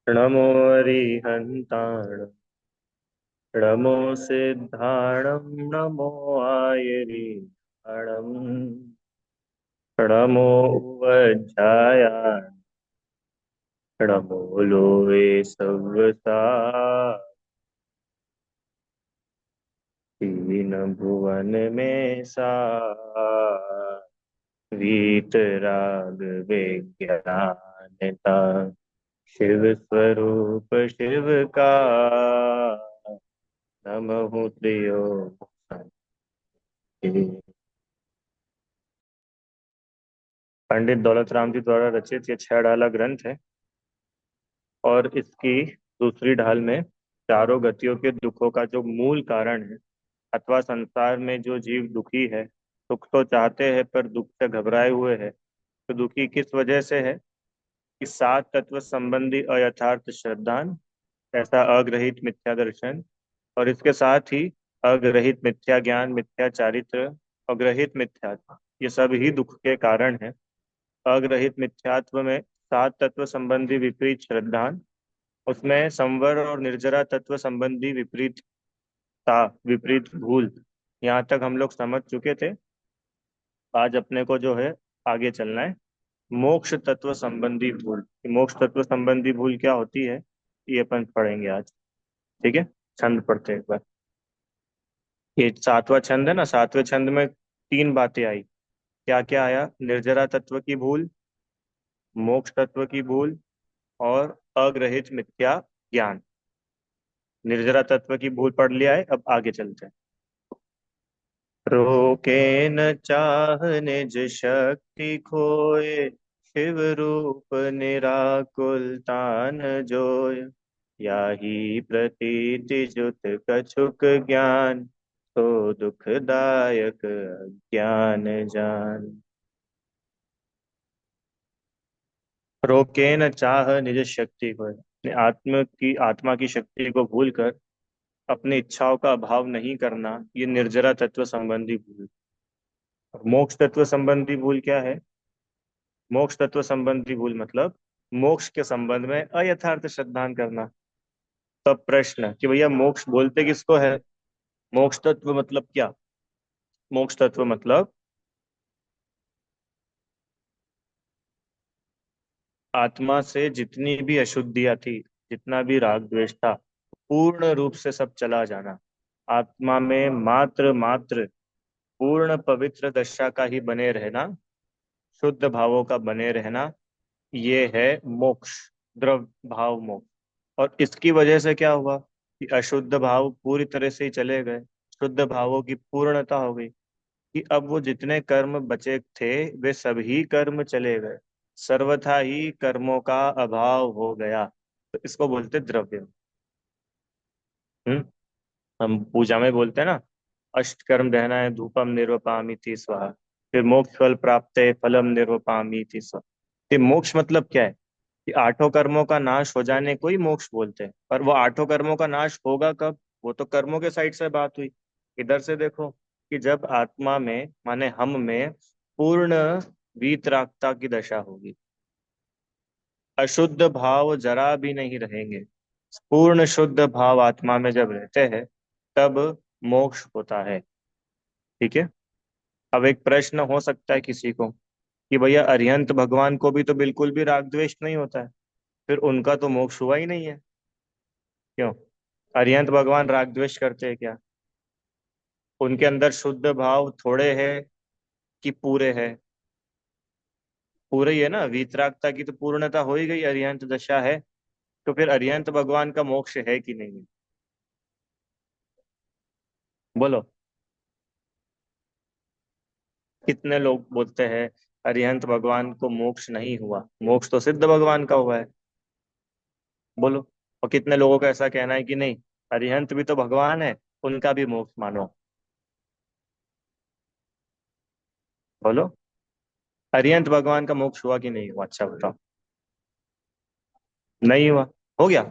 नमो अरिहन्ताणं नमो सिद्धाणं नमो आयरिहाणं नमो उवज्जायाय नमो लोये सव्यसा तीन भुवन में सा वीतराग विज्ञानता शिव स्वरूप शिव का नमः त्रियों पंडित दौलत राम जी द्वारा रचित ये छह डाला ग्रंथ है। और इसकी दूसरी ढाल में चारों गतियों के दुखों का जो मूल कारण है अथवा संसार में जो जीव दुखी है, सुख तो चाहते हैं पर दुख से घबराए हुए है, तो दुखी किस वजह से है कि सात तत्व संबंधी अयथार्थ श्रद्धान, ऐसा अग्रहित मिथ्या दर्शन, और इसके साथ ही अग्रहित मिथ्या ज्ञान, मिथ्या चारित्र, अग्रहित मिथ्यात्व, ये सब ही दुख के कारण है। अग्रहित मिथ्यात्व में सात तत्व संबंधी विपरीत श्रद्धान, उसमें संवर और निर्जरा तत्व संबंधी विपरीत भूल। यहाँ तक हम लोग समझ चुके थे। आज अपने को जो है आगे चलना है। मोक्ष तत्व संबंधी भूल, मोक्ष तत्व संबंधी भूल क्या होती है ये अपन पढ़ेंगे आज। ठीक है, छंद पढ़ते हैं एक बार। ये सातवां छंद है ना, सातवें छंद में तीन बातें आई। क्या क्या आया? निर्जरा तत्व की भूल, मोक्ष तत्व की भूल, और अग्रहित मिथ्या ज्ञान। निर्जरा तत्व की भूल पढ़ लिया है, अब आगे चलते हैं। रोके न चाह निज शक्ति खोए, शिव रूप निराकुल तान जोय। याही प्रतीति जुत कछुक ज्ञान, तो दुखदायक अज्ञान जान। रोके न चाह निज शक्ति खोए, अपने आत्मा की शक्ति को भूलकर अपनी इच्छाओं का अभाव नहीं करना, ये निर्जरा तत्व संबंधी भूल। और मोक्ष तत्व संबंधी भूल क्या है? मोक्ष तत्व संबंधी भूल मतलब मोक्ष के संबंध में अयथार्थ श्रद्धान करना। तब प्रश्न कि भैया मोक्ष बोलते किसको है? मोक्ष तत्व मतलब क्या? मोक्ष तत्व मतलब आत्मा से जितनी भी अशुद्धियां थी, जितना भी राग द्वेष था, पूर्ण रूप से सब चला जाना। आत्मा में मात्र मात्र पूर्ण पवित्र दशा का ही बने रहना, शुद्ध भावों का बने रहना, ये है मोक्ष। द्रव भाव मोक्ष। और इसकी वजह से क्या हुआ कि अशुद्ध भाव पूरी तरह से ही चले गए, शुद्ध भावों की पूर्णता हो गई। कि अब वो जितने कर्म बचे थे वे सभी कर्म चले गए, सर्वथा ही कर्मों का अभाव हो गया। तो इसको बोलते द्रव्य। हम्म। हम पूजा में बोलते हैं ना, अष्ट कर्म रहना है, धूपम निर्वपामी थी स्वाहा, फिर मोक्ष फल प्राप्त है, फलम निर्वपामी थी स्वाहा। ये मोक्ष मतलब क्या है कि आठों कर्मों का नाश हो जाने को ही मोक्ष बोलते हैं। पर वो आठों कर्मों का नाश होगा कब? वो तो कर्मों के साइड से बात हुई। इधर से देखो कि जब आत्मा में माने हम में पूर्ण वीतरागता की दशा होगी, अशुद्ध भाव जरा भी नहीं रहेंगे, पूर्ण शुद्ध भाव आत्मा में जब रहते हैं, तब मोक्ष होता है। ठीक है। अब एक प्रश्न हो सकता है किसी को कि भैया अरिहंत भगवान को भी तो बिल्कुल भी राग द्वेष नहीं होता है, फिर उनका तो मोक्ष हुआ ही नहीं है। क्यों? अरिहंत भगवान राग द्वेष करते हैं क्या? उनके अंदर शुद्ध भाव थोड़े हैं कि पूरे हैं? पूरे ही है ना, वीतरागता की तो पूर्णता हो ही गई, अरिहंत दशा है। तो फिर अरिहंत भगवान का मोक्ष है कि नहीं है? बोलो। कितने लोग बोलते हैं अरिहंत भगवान को मोक्ष नहीं हुआ, मोक्ष तो सिद्ध भगवान का हुआ है? बोलो। और कितने लोगों का ऐसा कहना है कि नहीं, अरिहंत भी तो भगवान है, उनका भी मोक्ष मानो? बोलो। अरिहंत भगवान का मोक्ष हुआ कि नहीं हुआ? अच्छा बताओ। नहीं हुआ। हो गया।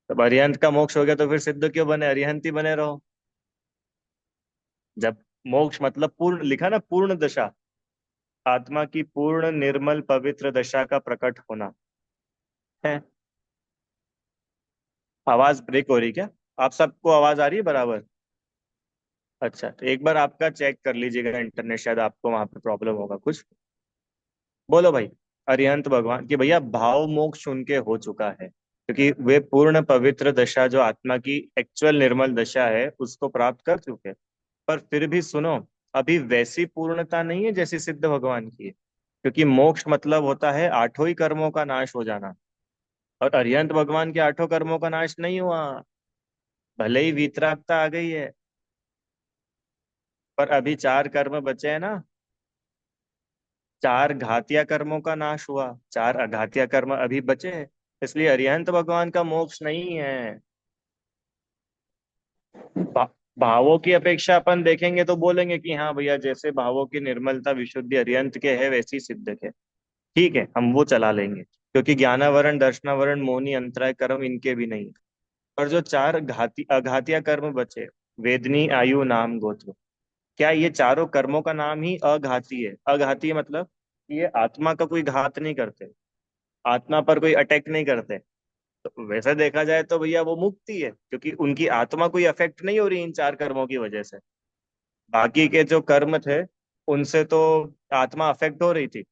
तब अरिहंत का मोक्ष हो गया तो फिर सिद्ध क्यों बने? अरिहंत ही बने रहो। जब मोक्ष मतलब पूर्ण लिखा ना, पूर्ण दशा, आत्मा की पूर्ण निर्मल पवित्र दशा का प्रकट होना है। आवाज ब्रेक हो रही क्या? आप सबको आवाज आ रही है बराबर? अच्छा, तो एक बार आपका चेक कर लीजिएगा इंटरनेट, शायद आपको वहां पे प्रॉब्लम होगा कुछ। बोलो भाई। अरिहंत भगवान कि भैया भाव मोक्ष उनके हो चुका है, क्योंकि वे पूर्ण पवित्र दशा, जो आत्मा की एक्चुअल निर्मल दशा है, उसको प्राप्त कर चुके हैं। पर फिर भी सुनो, अभी वैसी पूर्णता नहीं है जैसी सिद्ध भगवान की है। क्योंकि मोक्ष मतलब होता है आठों ही कर्मों का नाश हो जाना। और अरिहंत भगवान के आठों कर्मों का नाश नहीं हुआ। भले ही वीतरागता आ गई है, पर अभी चार कर्म बचे हैं ना। चार घातिया कर्मों का नाश हुआ, चार अघातिया कर्म अभी बचे हैं। इसलिए अरिहंत भगवान का मोक्ष नहीं है। भा, भावों की अपेक्षा अपन देखेंगे तो बोलेंगे कि हाँ भैया, जैसे भावों की निर्मलता विशुद्धि अरिहंत के है, वैसी सिद्ध के। ठीक है, हम वो चला लेंगे, क्योंकि ज्ञानावरण दर्शनावरण मोहनी अंतराय कर्म इनके भी नहीं। और जो चार घाती अघातिया कर्म बचे, वेदनी आयु नाम गोत्र, क्या ये चारों कर्मों का नाम ही अघाती है? अघाती मतलब ये आत्मा का कोई घात नहीं करते, आत्मा पर कोई अटैक नहीं करते। तो वैसे देखा जाए तो भैया वो मुक्ति है, क्योंकि उनकी आत्मा कोई अफेक्ट नहीं हो रही इन चार कर्मों की वजह से। बाकी के जो कर्म थे, उनसे तो आत्मा अफेक्ट हो रही थी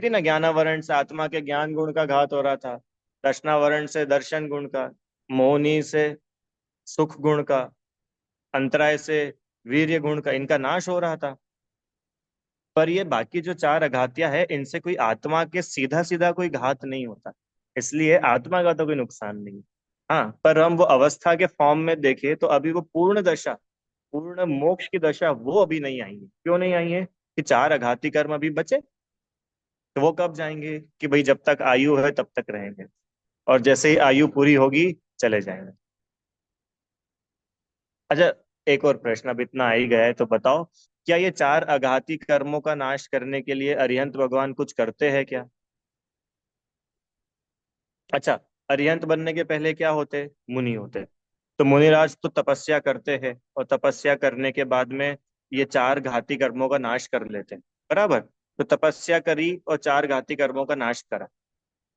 ना। ज्ञानावरण से आत्मा के ज्ञान गुण का घात हो रहा था, दर्शनावरण से दर्शन गुण का, मोहनी से सुख गुण का, अंतराय से वीर्य गुण का, इनका नाश हो रहा था। पर ये बाकी जो चार अघातिया है, इनसे कोई आत्मा के सीधा सीधा कोई घात नहीं होता, इसलिए आत्मा का तो कोई नुकसान नहीं। हाँ, पर हम वो अवस्था के फॉर्म में देखें तो अभी वो पूर्ण दशा, पूर्ण मोक्ष की दशा वो अभी नहीं आई है। क्यों नहीं आई है? कि चार अघाती कर्म अभी बचे। तो वो कब जाएंगे? कि भाई जब तक आयु है तब तक रहेंगे, और जैसे ही आयु पूरी होगी चले जाएंगे। अच्छा, एक और प्रश्न, अब इतना आ ही गया है तो बताओ, क्या ये चार अघाती कर्मों का नाश करने के लिए अरिहंत भगवान कुछ करते हैं क्या? अच्छा, अरिहंत बनने के पहले क्या होते? मुनि होते। तो मुनिराज तो तपस्या करते हैं, और तपस्या करने के बाद में ये चार घाती कर्मों का नाश कर लेते हैं, बराबर। तो तपस्या करी और चार घाती कर्मों का नाश करा।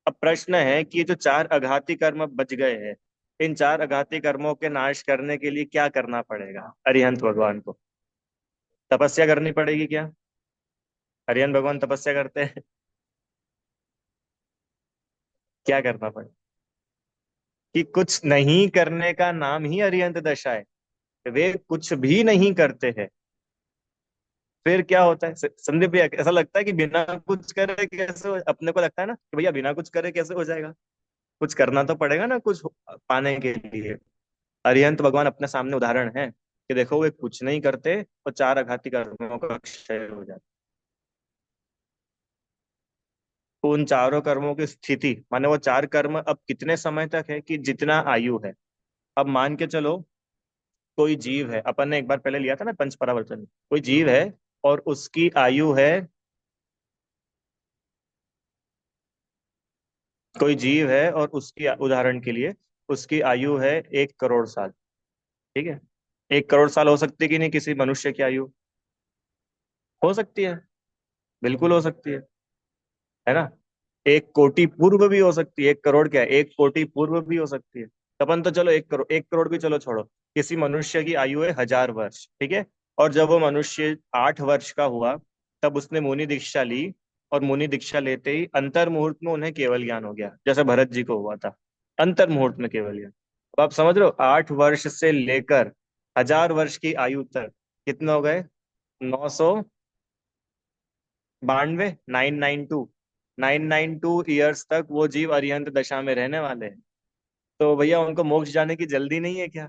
अब प्रश्न है कि ये जो चार अघाती कर्म बच गए हैं, इन चार अघाती कर्मों के नाश करने के लिए क्या करना पड़ेगा अरिहंत भगवान को? तपस्या करनी पड़ेगी क्या? अरिहंत भगवान तपस्या करते हैं? क्या करना पड़ेगा? कि कुछ नहीं करने का नाम ही अरिहंत दशा है। वे कुछ भी नहीं करते हैं, फिर क्या होता है संदीप भैया? ऐसा लगता है कि बिना कुछ करे कैसे अपने को लगता है ना कि भैया बिना कुछ करे कैसे हो जाएगा? कुछ करना तो पड़ेगा ना कुछ पाने के लिए। अरिहंत भगवान अपने सामने उदाहरण है कि देखो, वे कुछ नहीं करते और चार आघाती कर्मों का क्षय हो जाता। तो उन चारों कर्मों की स्थिति माने वो चार कर्म अब कितने समय तक है? कि जितना आयु है। अब मान के चलो, कोई जीव है, अपन ने एक बार पहले लिया था ना पंच परावर्तन, कोई जीव है और उसकी आयु है, कोई जीव है और उसकी उदाहरण के लिए उसकी आयु है 1 करोड़ साल। ठीक है, 1 करोड़ साल हो सकती है कि नहीं किसी मनुष्य की आयु? हो सकती है, बिल्कुल हो सकती है ना। 1 कोटि पूर्व भी हो सकती है, 1 करोड़ क्या है, 1 कोटि पूर्व भी हो सकती है। तो अपन तो चलो 1 करोड़, 1 करोड़ भी चलो छोड़ो, किसी मनुष्य की आयु है 1000 वर्ष, ठीक है। और जब वो मनुष्य 8 वर्ष का हुआ, तब उसने मुनि दीक्षा ली, और मुनि दीक्षा लेते ही अंतर मुहूर्त में उन्हें केवल ज्ञान हो गया, जैसे भरत जी को हुआ था। अंतर मुहूर्त में केवल ज्ञान। अब आप समझ रहे हो, 8 वर्ष से लेकर 1000 वर्ष की आयु तक कितने हो गए? 992, 992 ईयर्स तक वो जीव अरिहंत दशा में रहने वाले हैं। तो भैया उनको मोक्ष जाने की जल्दी नहीं है क्या?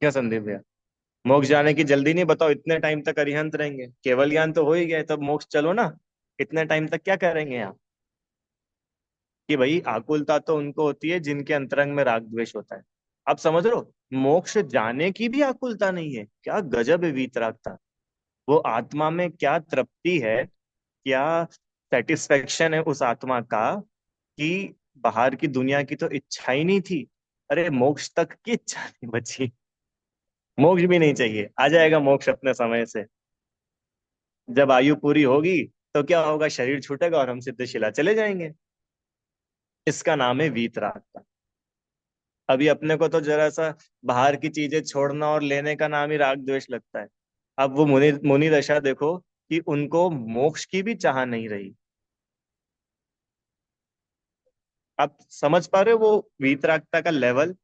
क्या संदीप भैया? मोक्ष जाने की जल्दी नहीं? बताओ, इतने टाइम तक अरिहंत रहेंगे, केवल ज्ञान तो हो ही गए, तब मोक्ष चलो ना। इतने टाइम तक क्या करेंगे आप? कि भाई आकुलता तो उनको होती है जिनके अंतरंग में राग द्वेष होता है। आप समझ रहे हो, मोक्ष जाने की भी आकुलता नहीं है, क्या गजब है वीतरागता। वो आत्मा में क्या तृप्ति है, क्या सेटिस्फेक्शन है उस आत्मा का, कि बाहर की दुनिया की तो इच्छा ही नहीं थी। अरे मोक्ष तक की इच्छा नहीं बची। मोक्ष भी नहीं चाहिए, आ जाएगा मोक्ष अपने समय से। जब आयु पूरी होगी तो क्या होगा, शरीर छूटेगा और हम सिद्धशिला चले जाएंगे। इसका नाम है वीतरागता। अभी अपने को तो जरा सा बाहर की चीजें छोड़ना और लेने का नाम ही राग द्वेष लगता है। अब वो मुनि मुनि दशा देखो कि उनको मोक्ष की भी चाह नहीं रही। आप समझ पा रहे हो वो वीतरागता का लेवल।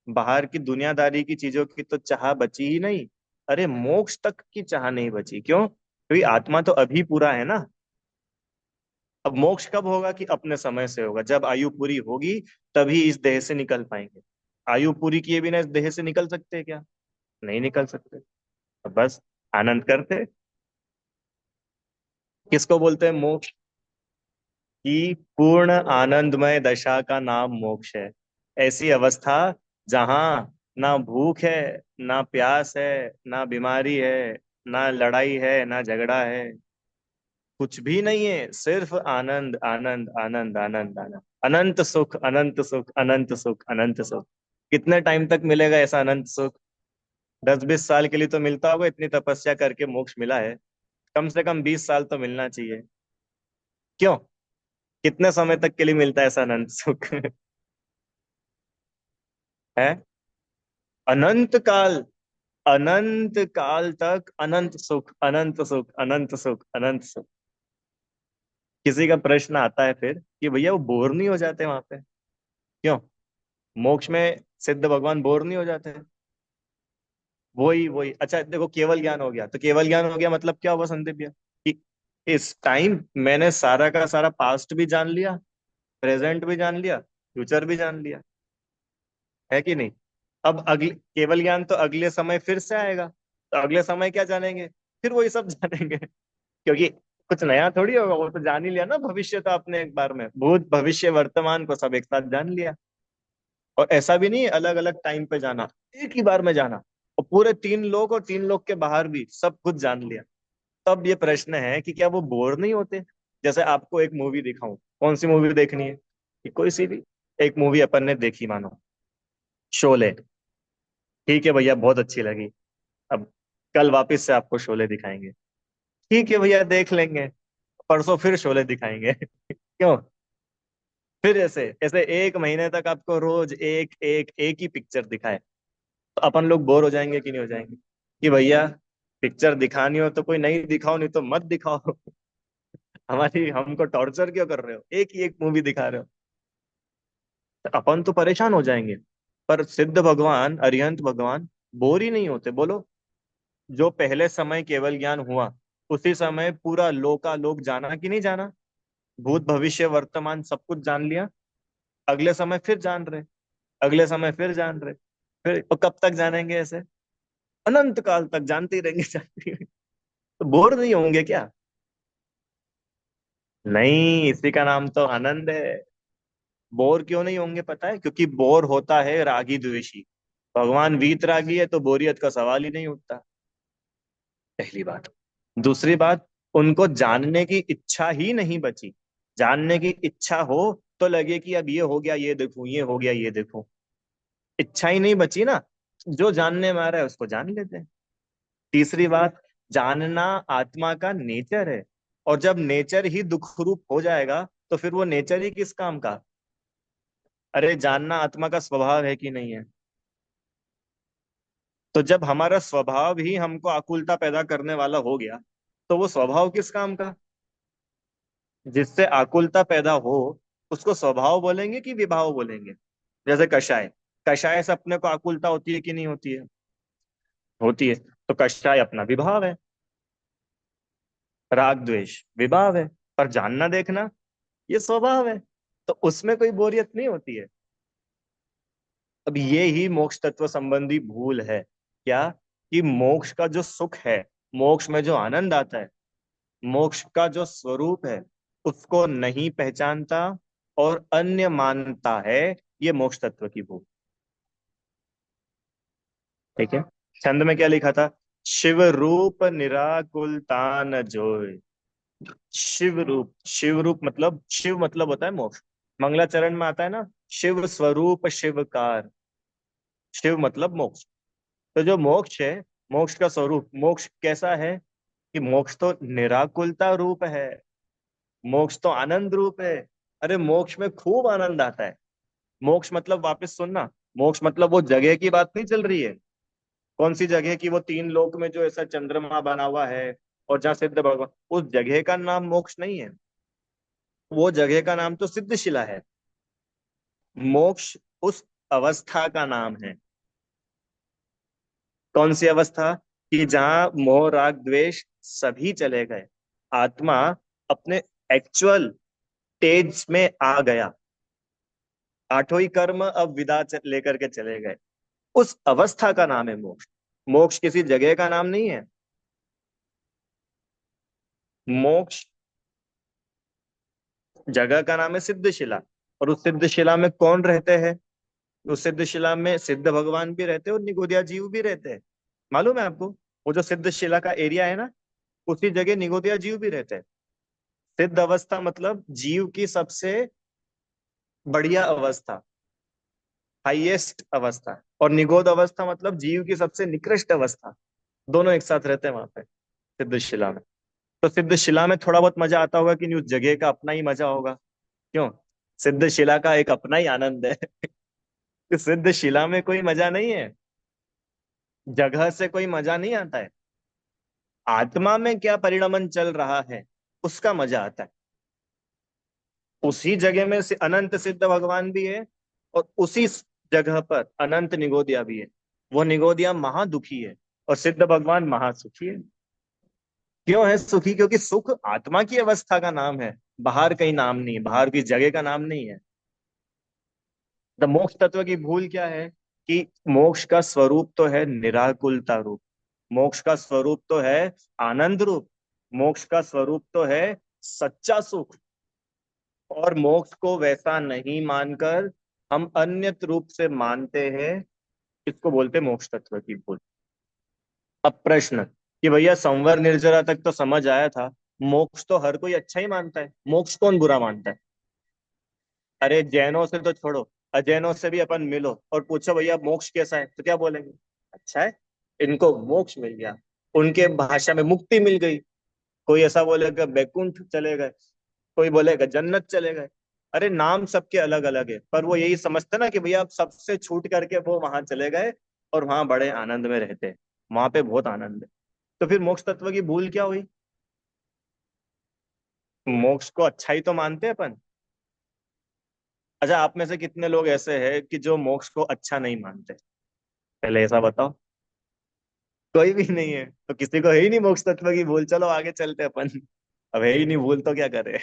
बाहर की दुनियादारी की चीजों की तो चाह बची ही नहीं। अरे मोक्ष तक की चाह नहीं बची, क्यों? क्योंकि आत्मा तो अभी पूरा है ना। अब मोक्ष कब होगा? कि अपने समय से होगा, जब आयु पूरी होगी तभी इस देह से निकल पाएंगे। आयु पूरी किए बिना इस देह से निकल सकते हैं क्या? नहीं निकल सकते। अब बस आनंद करते। किसको बोलते हैं मोक्ष? कि पूर्ण आनंदमय दशा का नाम मोक्ष है। ऐसी अवस्था जहां ना भूख है, ना प्यास है, ना बीमारी है, ना लड़ाई है, ना झगड़ा है, कुछ भी नहीं है, सिर्फ आनंद आनंद आनंद आनंद आनंद। अनंत सुख, अनंत सुख, अनंत सुख, अनंत सुख। कितने टाइम तक मिलेगा ऐसा अनंत सुख? 10-20 साल के लिए तो मिलता होगा, इतनी तपस्या करके मोक्ष मिला है। कम से कम 20 साल तो मिलना चाहिए। क्यों? कितने समय तक के लिए मिलता है ऐसा अनंत सुख? है अनंत काल। अनंत काल तक अनंत सुख, अनंत सुख, अनंत सुख, अनंत सुख। किसी का प्रश्न आता है फिर कि भैया वो बोर नहीं हो जाते वहां पे? क्यों? मोक्ष में सिद्ध भगवान बोर नहीं हो जाते? वही वही, अच्छा देखो, केवल ज्ञान हो गया तो केवल ज्ञान हो गया मतलब क्या हुआ संदीप भैया? कि इस टाइम मैंने सारा का सारा पास्ट भी जान लिया, प्रेजेंट भी जान लिया, फ्यूचर भी जान लिया। है कि नहीं? अब अगले केवल ज्ञान तो अगले समय फिर से आएगा, तो अगले समय क्या जानेंगे? फिर वही सब जानेंगे। क्योंकि कुछ नया थोड़ी होगा, वो तो जान ही लिया ना। भविष्य तो आपने एक बार में, भूत भविष्य वर्तमान को सब एक साथ जान लिया। और ऐसा भी नहीं अलग अलग टाइम पे जाना, एक ही बार में जाना। और पूरे 3 लोग और 3 लोग के बाहर भी सब कुछ जान लिया। तब ये प्रश्न है कि क्या वो बोर नहीं होते? जैसे आपको एक मूवी दिखाऊं, कौन सी मूवी देखनी है? कि कोई सी भी एक मूवी अपन ने देखी, मानो शोले। ठीक है भैया, बहुत अच्छी लगी। अब कल वापस से आपको शोले दिखाएंगे। ठीक है भैया, देख लेंगे। परसों फिर शोले दिखाएंगे। क्यों? फिर ऐसे ऐसे 1 महीने तक आपको रोज एक एक एक ही पिक्चर दिखाए, तो अपन लोग बोर हो जाएंगे कि नहीं हो जाएंगे? कि भैया पिक्चर दिखानी हो तो कोई नई दिखाओ, नहीं तो मत दिखाओ। हमारी हमको टॉर्चर क्यों कर रहे हो, एक ही एक मूवी दिखा रहे हो? तो अपन तो परेशान हो जाएंगे। पर सिद्ध भगवान, अरिहंत भगवान बोर ही नहीं होते, बोलो। जो पहले समय केवल ज्ञान हुआ, उसी समय पूरा लोकालोक जाना कि नहीं जाना? भूत भविष्य वर्तमान सब कुछ जान लिया। अगले समय फिर जान रहे, अगले समय फिर जान रहे। फिर और कब तक जानेंगे ऐसे? अनंत काल तक जानते ही रहेंगे, जानते ही रहेंगे। तो बोर नहीं होंगे क्या? नहीं, इसी का नाम तो आनंद है। बोर क्यों नहीं होंगे पता है? क्योंकि बोर होता है रागी द्वेषी। भगवान वीतरागी है तो बोरियत का सवाल ही नहीं उठता। पहली बात। दूसरी बात, उनको जानने की इच्छा ही नहीं बची। जानने की इच्छा हो तो लगे कि अब ये हो गया ये देखूं, ये हो गया ये देखूं। इच्छा ही नहीं बची ना। जो जानने में आ रहा है उसको जान लेते हैं। तीसरी बात, जानना आत्मा का नेचर है। और जब नेचर ही दुख रूप हो जाएगा तो फिर वो नेचर ही किस काम का? अरे जानना आत्मा का स्वभाव है कि नहीं है? तो जब हमारा स्वभाव ही हमको आकुलता पैदा करने वाला हो गया, तो वो स्वभाव किस काम का? जिससे आकुलता पैदा हो, उसको स्वभाव बोलेंगे कि विभाव बोलेंगे? जैसे कषाय, कषाय से अपने को आकुलता होती है कि नहीं होती है? होती है। तो कषाय अपना विभाव है। राग द्वेष विभाव है। पर जानना देखना ये स्वभाव है। तो उसमें कोई बोरियत नहीं होती है। अब ये ही मोक्ष तत्व संबंधी भूल है। क्या? कि मोक्ष का जो सुख है, मोक्ष में जो आनंद आता है, मोक्ष का जो स्वरूप है, उसको नहीं पहचानता और अन्य मानता है। ये मोक्ष तत्व की भूल। ठीक है। छंद में क्या लिखा था? शिव रूप निराकुलतान जोय। शिव रूप, शिव रूप मतलब, शिव मतलब होता है मोक्ष। मंगलाचरण में आता है ना, शिव स्वरूप शिवकार। शिव मतलब मोक्ष। तो जो मोक्ष है, मोक्ष का स्वरूप, मोक्ष कैसा है? कि मोक्ष तो निराकुलता रूप है। मोक्ष तो आनंद रूप है। अरे मोक्ष में खूब आनंद आता है। मोक्ष मतलब, वापस सुनना, मोक्ष मतलब वो जगह की बात नहीं चल रही है। कौन सी जगह की? वो तीन लोक में जो ऐसा चंद्रमा बना हुआ है और जहाँ सिद्ध भगवान, उस जगह का नाम मोक्ष नहीं है। वो जगह का नाम तो सिद्धशिला है। मोक्ष उस अवस्था का नाम है। कौन सी अवस्था? कि जहां मोह राग द्वेष सभी चले गए, आत्मा अपने एक्चुअल स्टेज में आ गया, आठों ही कर्म अब विदा लेकर के चले गए, उस अवस्था का नाम है मोक्ष। मोक्ष किसी जगह का नाम नहीं है। मोक्ष जगह का नाम है सिद्धशिला। और उस सिद्धशिला में कौन रहते हैं? उस सिद्धशिला में सिद्ध भगवान भी रहते हैं और निगोदिया जीव भी रहते हैं। मालूम है आपको? वो जो सिद्धशिला का एरिया है ना, उसी जगह निगोदिया जीव भी रहते हैं। सिद्ध अवस्था मतलब जीव की सबसे बढ़िया अवस्था, हाईएस्ट अवस्था। और निगोद अवस्था मतलब जीव की सबसे निकृष्ट अवस्था। दोनों एक साथ रहते हैं वहां पे, सिद्धशिला में। तो सिद्धशिला में थोड़ा बहुत मजा आता होगा कि नहीं? उस जगह का अपना ही मजा होगा। क्यों? सिद्धशिला का एक अपना ही आनंद है। इस सिद्धशिला में कोई मजा नहीं है, जगह से कोई मजा नहीं आता है। आत्मा में क्या परिणमन चल रहा है, उसका मजा आता है। उसी जगह में से अनंत सिद्ध भगवान भी है, और उसी जगह पर अनंत निगोदिया भी है। वो निगोदिया महादुखी है और सिद्ध भगवान महासुखी है। क्यों है सुखी? क्योंकि सुख आत्मा की अवस्था का नाम है, बाहर कहीं नाम नहीं है, बाहर की जगह का नाम नहीं है। द मोक्ष तत्व की भूल क्या है? कि मोक्ष का स्वरूप तो है निराकुलता रूप, मोक्ष का स्वरूप तो है आनंद रूप, मोक्ष का स्वरूप तो है सच्चा सुख। और मोक्ष को वैसा नहीं मानकर हम अन्य रूप से मानते हैं, इसको बोलते हैं मोक्ष तत्व की भूल। अब प्रश्न कि भैया संवर निर्जरा तक तो समझ आया था, मोक्ष तो हर कोई अच्छा ही मानता है, मोक्ष कौन बुरा मानता है? अरे जैनों से तो छोड़ो, अजैनों से भी अपन मिलो और पूछो भैया मोक्ष कैसा है, तो क्या बोलेंगे? अच्छा है, इनको मोक्ष मिल गया, उनके भाषा में मुक्ति मिल गई। कोई ऐसा बोलेगा बैकुंठ चले गए, कोई बोलेगा जन्नत चले गए। अरे नाम सबके अलग अलग है, पर वो यही समझते ना कि भैया आप सबसे छूट करके वो वहां चले गए और वहां बड़े आनंद में रहते हैं, वहां पे बहुत आनंद है। तो फिर मोक्ष तत्व की भूल क्या हुई? मोक्ष को अच्छा ही तो मानते हैं अपन। अच्छा, आप में से कितने लोग ऐसे हैं कि जो मोक्ष को अच्छा नहीं मानते? पहले ऐसा बताओ। कोई भी नहीं है, तो किसी को है ही नहीं मोक्ष तत्व की भूल। चलो आगे चलते हैं अपन। अब है ही नहीं भूल तो क्या करे।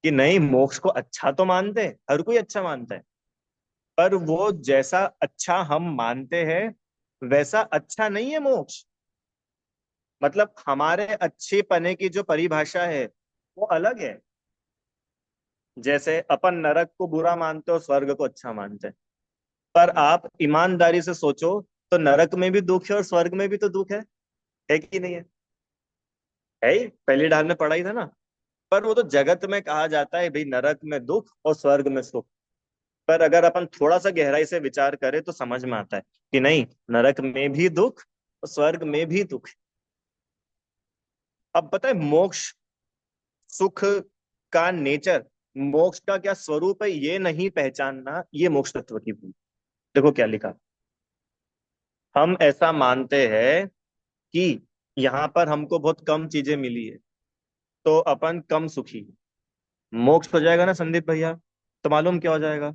कि नहीं, मोक्ष को अच्छा तो मानते हैं, हर कोई अच्छा मानता है, पर वो जैसा अच्छा हम मानते हैं वैसा अच्छा नहीं है मोक्ष। मतलब हमारे अच्छे पने की जो परिभाषा है वो अलग है। जैसे अपन नरक को बुरा मानते हो, स्वर्ग को अच्छा मानते हैं, पर आप ईमानदारी से सोचो तो नरक में भी दुख है और स्वर्ग में भी तो दुख है कि नहीं है? है ही, पहली डाल में पढ़ा ही था ना। पर वो तो जगत में कहा जाता है भाई, नरक में दुख और स्वर्ग में सुख। पर अगर अपन थोड़ा सा गहराई से विचार करें तो समझ में आता है कि नहीं, नरक में भी दुख और स्वर्ग में भी दुख है। अब पता है मोक्ष सुख का नेचर, मोक्ष का क्या स्वरूप है, ये नहीं पहचानना, ये मोक्ष तत्व की भूल। देखो क्या लिखा। हम ऐसा मानते हैं कि यहाँ पर हमको बहुत कम चीजें मिली है, तो अपन कम सुखी हैं। मोक्ष हो जाएगा ना संदीप भैया, तो मालूम क्या हो जाएगा?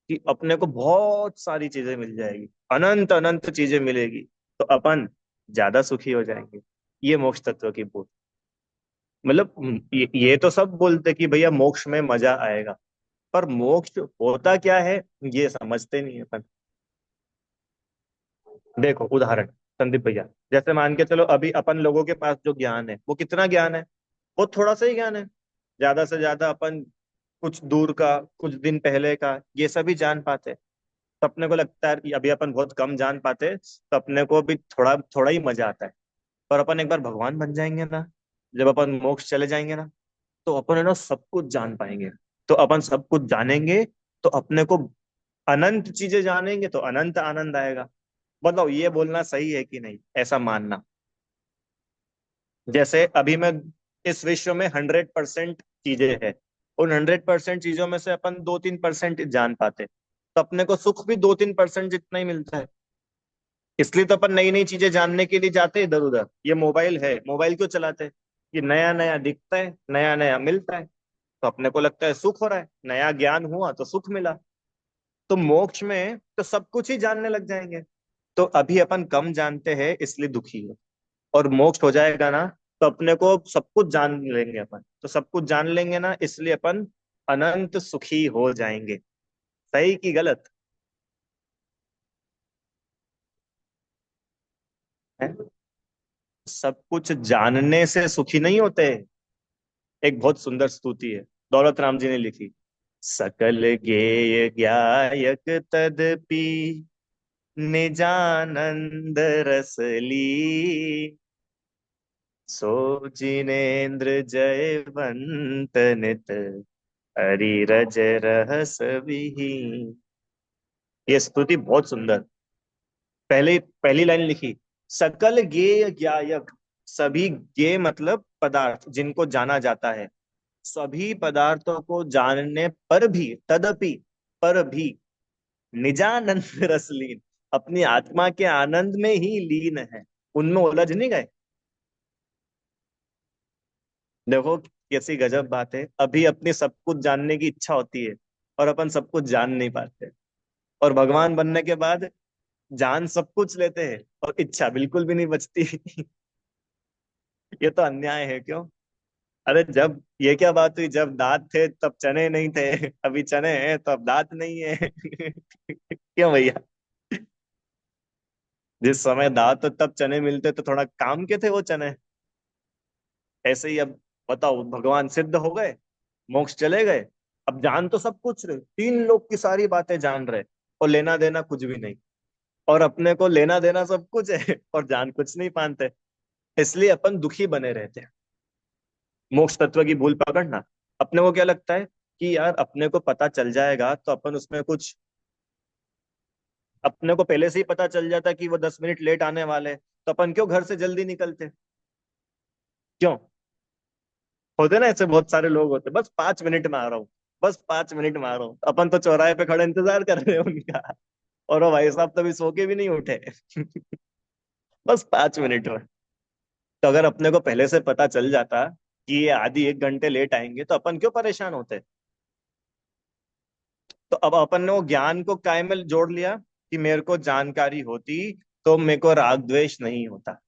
कि अपने को बहुत सारी चीजें मिल जाएगी, अनंत अनंत चीजें मिलेगी, तो अपन ज्यादा सुखी हो जाएंगे। ये मोक्ष तत्व की भूल। मतलब ये तो सब बोलते कि भैया मोक्ष में मजा आएगा, पर मोक्ष होता क्या है ये समझते नहीं है अपन। देखो उदाहरण, संदीप भैया, जैसे मान के चलो अभी अपन लोगों के पास जो ज्ञान है वो कितना ज्ञान है? वो थोड़ा सा ही ज्ञान है। ज्यादा से ज्यादा अपन कुछ दूर का, कुछ दिन पहले का ये सभी जान पाते। तो अपने को लगता है कि अभी अपन बहुत कम जान पाते, तो अपने को भी थोड़ा थोड़ा ही मजा आता है। पर अपन एक बार भगवान बन जाएंगे ना, जब अपन मोक्ष चले जाएंगे ना, तो अपन है ना सब कुछ जान पाएंगे। तो अपन सब कुछ जानेंगे, तो अपने को अनंत चीजें जानेंगे तो अनंत आनंद आएगा। बताओ ये बोलना सही है कि नहीं, ऐसा मानना? जैसे अभी मैं, इस विश्व में 100% चीजें हैं, उन 100% चीजों में से अपन 2-3% जान पाते, तो अपने को सुख भी 2-3% जितना ही मिलता है। इसलिए तो अपन नई नई चीजें जानने के लिए जाते हैं इधर उधर। ये मोबाइल है, मोबाइल क्यों चलाते हैं? ये नया नया दिखता है, नया नया मिलता है, तो अपने को लगता है सुख हो रहा है, नया ज्ञान हुआ तो सुख मिला। तो मोक्ष में तो सब कुछ ही जानने लग जाएंगे। तो अभी अपन कम जानते हैं इसलिए दुखी है, और मोक्ष हो जाएगा ना, तो अपने को सब कुछ जान लेंगे अपन, तो सब कुछ जान लेंगे ना, इसलिए अपन अनंत सुखी हो जाएंगे। सही की गलत है? सब कुछ जानने से सुखी नहीं होते। एक बहुत सुंदर स्तुति है, दौलत राम जी ने लिखी। सकल गेय ज्ञायक तदपि निजानंद रस ली, सो जिनेन्द्र जयवंत नित हरि रज रहस विहीन। ये स्तुति बहुत सुंदर। पहले पहली लाइन लिखी, सकल गेय ज्ञायक। सभी गेय मतलब पदार्थ जिनको जाना जाता है, सभी पदार्थों को जानने पर भी, तदपि, पर भी, निजानंद रस लीन, अपनी आत्मा के आनंद में ही लीन है, उनमें उलझ नहीं गए। देखो कैसी गजब बात है, अभी अपनी सब कुछ जानने की इच्छा होती है और अपन सब कुछ जान नहीं पाते, और भगवान बनने के बाद जान सब कुछ लेते हैं और इच्छा बिल्कुल भी नहीं बचती। ये तो अन्याय है, क्यों? अरे जब ये क्या बात हुई, जब दांत थे तब चने नहीं थे, अभी चने हैं तो अब दांत नहीं है। क्यों भैया? जिस समय दांत तब चने मिलते तो थोड़ा काम के थे वो चने। ऐसे ही अब बताओ, भगवान सिद्ध हो गए, मोक्ष चले गए, अब जान तो सब कुछ रहे, 3 लोग की सारी बातें जान रहे, और लेना देना कुछ भी नहीं। और अपने को लेना देना सब कुछ है और जान कुछ नहीं पाते, इसलिए अपन दुखी बने रहते हैं। मोक्ष तत्व की भूल पकड़ना। अपने को क्या लगता है कि यार अपने को पता चल जाएगा तो अपन उसमें कुछ, अपने को पहले से ही पता चल जाता कि वो 10 मिनट लेट आने वाले हैं, तो अपन क्यों घर से जल्दी निकलते? क्यों? होते ना ऐसे, बहुत सारे लोग होते, बस 5 मिनट में आ रहा हूँ, बस 5 मिनट में आ रहा हूँ, अपन तो चौराहे पे खड़े इंतजार कर रहे हैं उनका, और वो भाई साहब तभी सो के भी नहीं उठे। बस 5 मिनट में। तो अगर अपने को पहले से पता चल जाता कि ये आधी 1 घंटे लेट आएंगे, तो अपन क्यों परेशान होते? तो अब अपन ने वो ज्ञान को काय में जोड़ लिया कि मेरे को जानकारी होती तो मेरे को राग द्वेष नहीं होता।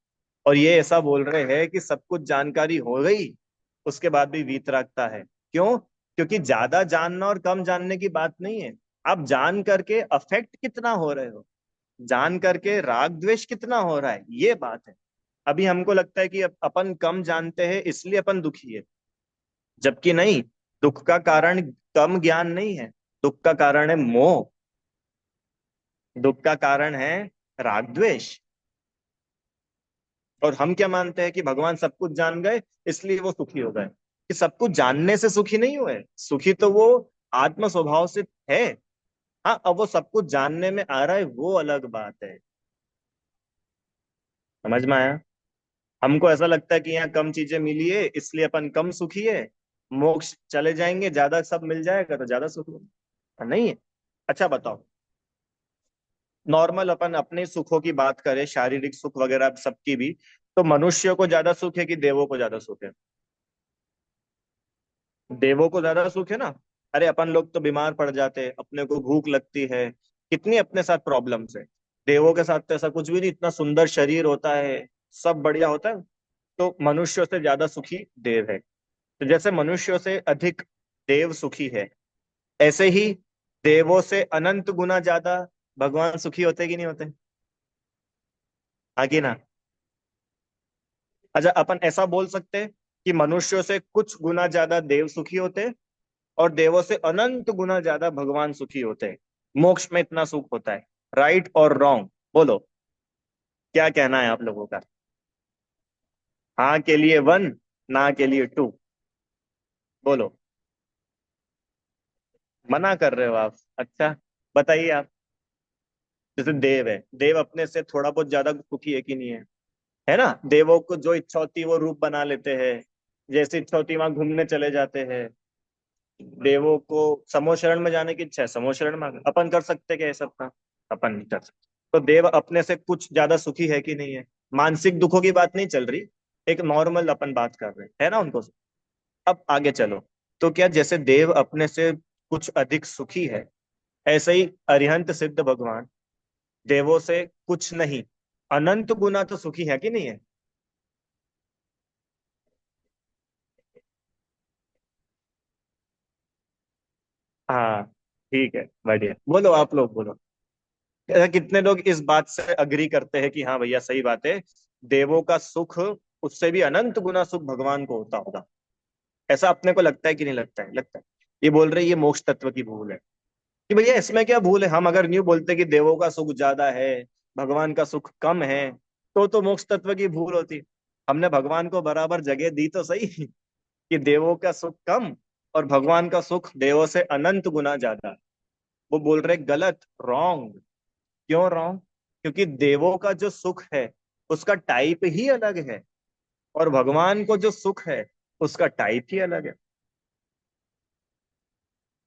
और ये ऐसा बोल रहे हैं कि सब कुछ जानकारी हो गई, उसके बाद भी वीतरागता है। क्यों? क्योंकि ज्यादा जानना और कम जानने की बात नहीं है, आप जान करके अफेक्ट कितना हो रहे हो, जान करके राग द्वेष कितना हो रहा है, ये बात है। अभी हमको लगता है कि अपन कम जानते हैं इसलिए अपन दुखी है, जबकि नहीं। दुख का कारण कम ज्ञान नहीं है, दुख का कारण है मोह, दुख का कारण है राग द्वेष। और हम क्या मानते हैं कि भगवान सब कुछ जान गए इसलिए वो सुखी हो गए, कि सब कुछ जानने से सुखी नहीं हुए, सुखी तो वो आत्म स्वभाव से है। हाँ, अब वो सब कुछ जानने में आ रहा है वो अलग बात है। समझ में आया? हमको ऐसा लगता है कि यहाँ कम चीजें मिली है इसलिए अपन कम सुखी है, मोक्ष चले जाएंगे ज्यादा सब मिल जाएगा तो ज्यादा सुखी है। नहीं है। अच्छा बताओ, नॉर्मल अपन अपने सुखों की बात करें, शारीरिक सुख वगैरह सबकी भी, तो मनुष्यों को ज्यादा सुख है कि देवों को ज्यादा सुख है? देवों को ज्यादा सुख है ना। अरे अपन लोग तो बीमार पड़ जाते हैं, अपने को भूख लगती है, कितनी अपने साथ प्रॉब्लम्स है। देवों के साथ तो ऐसा कुछ भी नहीं, इतना सुंदर शरीर होता है, सब बढ़िया होता है। तो मनुष्यों से ज्यादा सुखी देव है। तो जैसे मनुष्यों से अधिक देव सुखी है, ऐसे ही देवों से अनंत गुना ज्यादा भगवान सुखी होते कि नहीं होते? आगे ना। अच्छा, अपन ऐसा बोल सकते हैं कि मनुष्यों से कुछ गुना ज्यादा देव सुखी होते हैं, और देवों से अनंत गुना ज्यादा भगवान सुखी होते हैं। मोक्ष में इतना सुख होता है। राइट और रॉन्ग बोलो, क्या कहना है आप लोगों का? हाँ के लिए 1, ना के लिए 2। बोलो। मना कर रहे हो आप? अच्छा, बताइए आप। जैसे देव है, देव अपने से थोड़ा बहुत ज्यादा सुखी है कि नहीं है? है ना, देवों को जो इच्छा होती है वो रूप बना लेते हैं, जैसे इच्छा होती है वहां घूमने चले जाते हैं। देवों को समोशरण में जाने की इच्छा है, समोशरण में अपन कर सकते क्या ये सब काम? अपन नहीं कर सकते। तो देव अपने से कुछ ज्यादा सुखी है कि नहीं है? मानसिक दुखों की बात नहीं चल रही, एक नॉर्मल अपन बात कर रहे हैं, है ना उनको। अब आगे चलो। तो क्या जैसे देव अपने से कुछ अधिक सुखी है, ऐसे ही अरिहंत सिद्ध भगवान देवों से कुछ नहीं, अनंत गुना तो सुखी है कि नहीं है? हाँ, ठीक है, बढ़िया, बोलो आप लोग बोलो। ऐसा कितने लोग इस बात से अग्री करते हैं कि हाँ भैया सही बात है, देवों का सुख उससे भी अनंत गुना सुख भगवान को होता होगा? ऐसा अपने को लगता है कि नहीं लगता है? लगता है। ये बोल रहे हैं ये मोक्ष तत्व की भूल है। कि भैया इसमें क्या भूल है? हम अगर न्यू बोलते कि देवों का सुख ज्यादा है, भगवान का सुख कम है, तो मोक्ष तत्व की भूल होती। हमने भगवान को बराबर जगह दी तो सही कि देवों का सुख कम और भगवान का सुख देवों से अनंत गुना ज्यादा। वो बोल रहे गलत, रॉन्ग। क्यों रॉन्ग? क्योंकि देवों का जो सुख है उसका टाइप ही अलग है, और भगवान को जो सुख है उसका टाइप ही अलग है।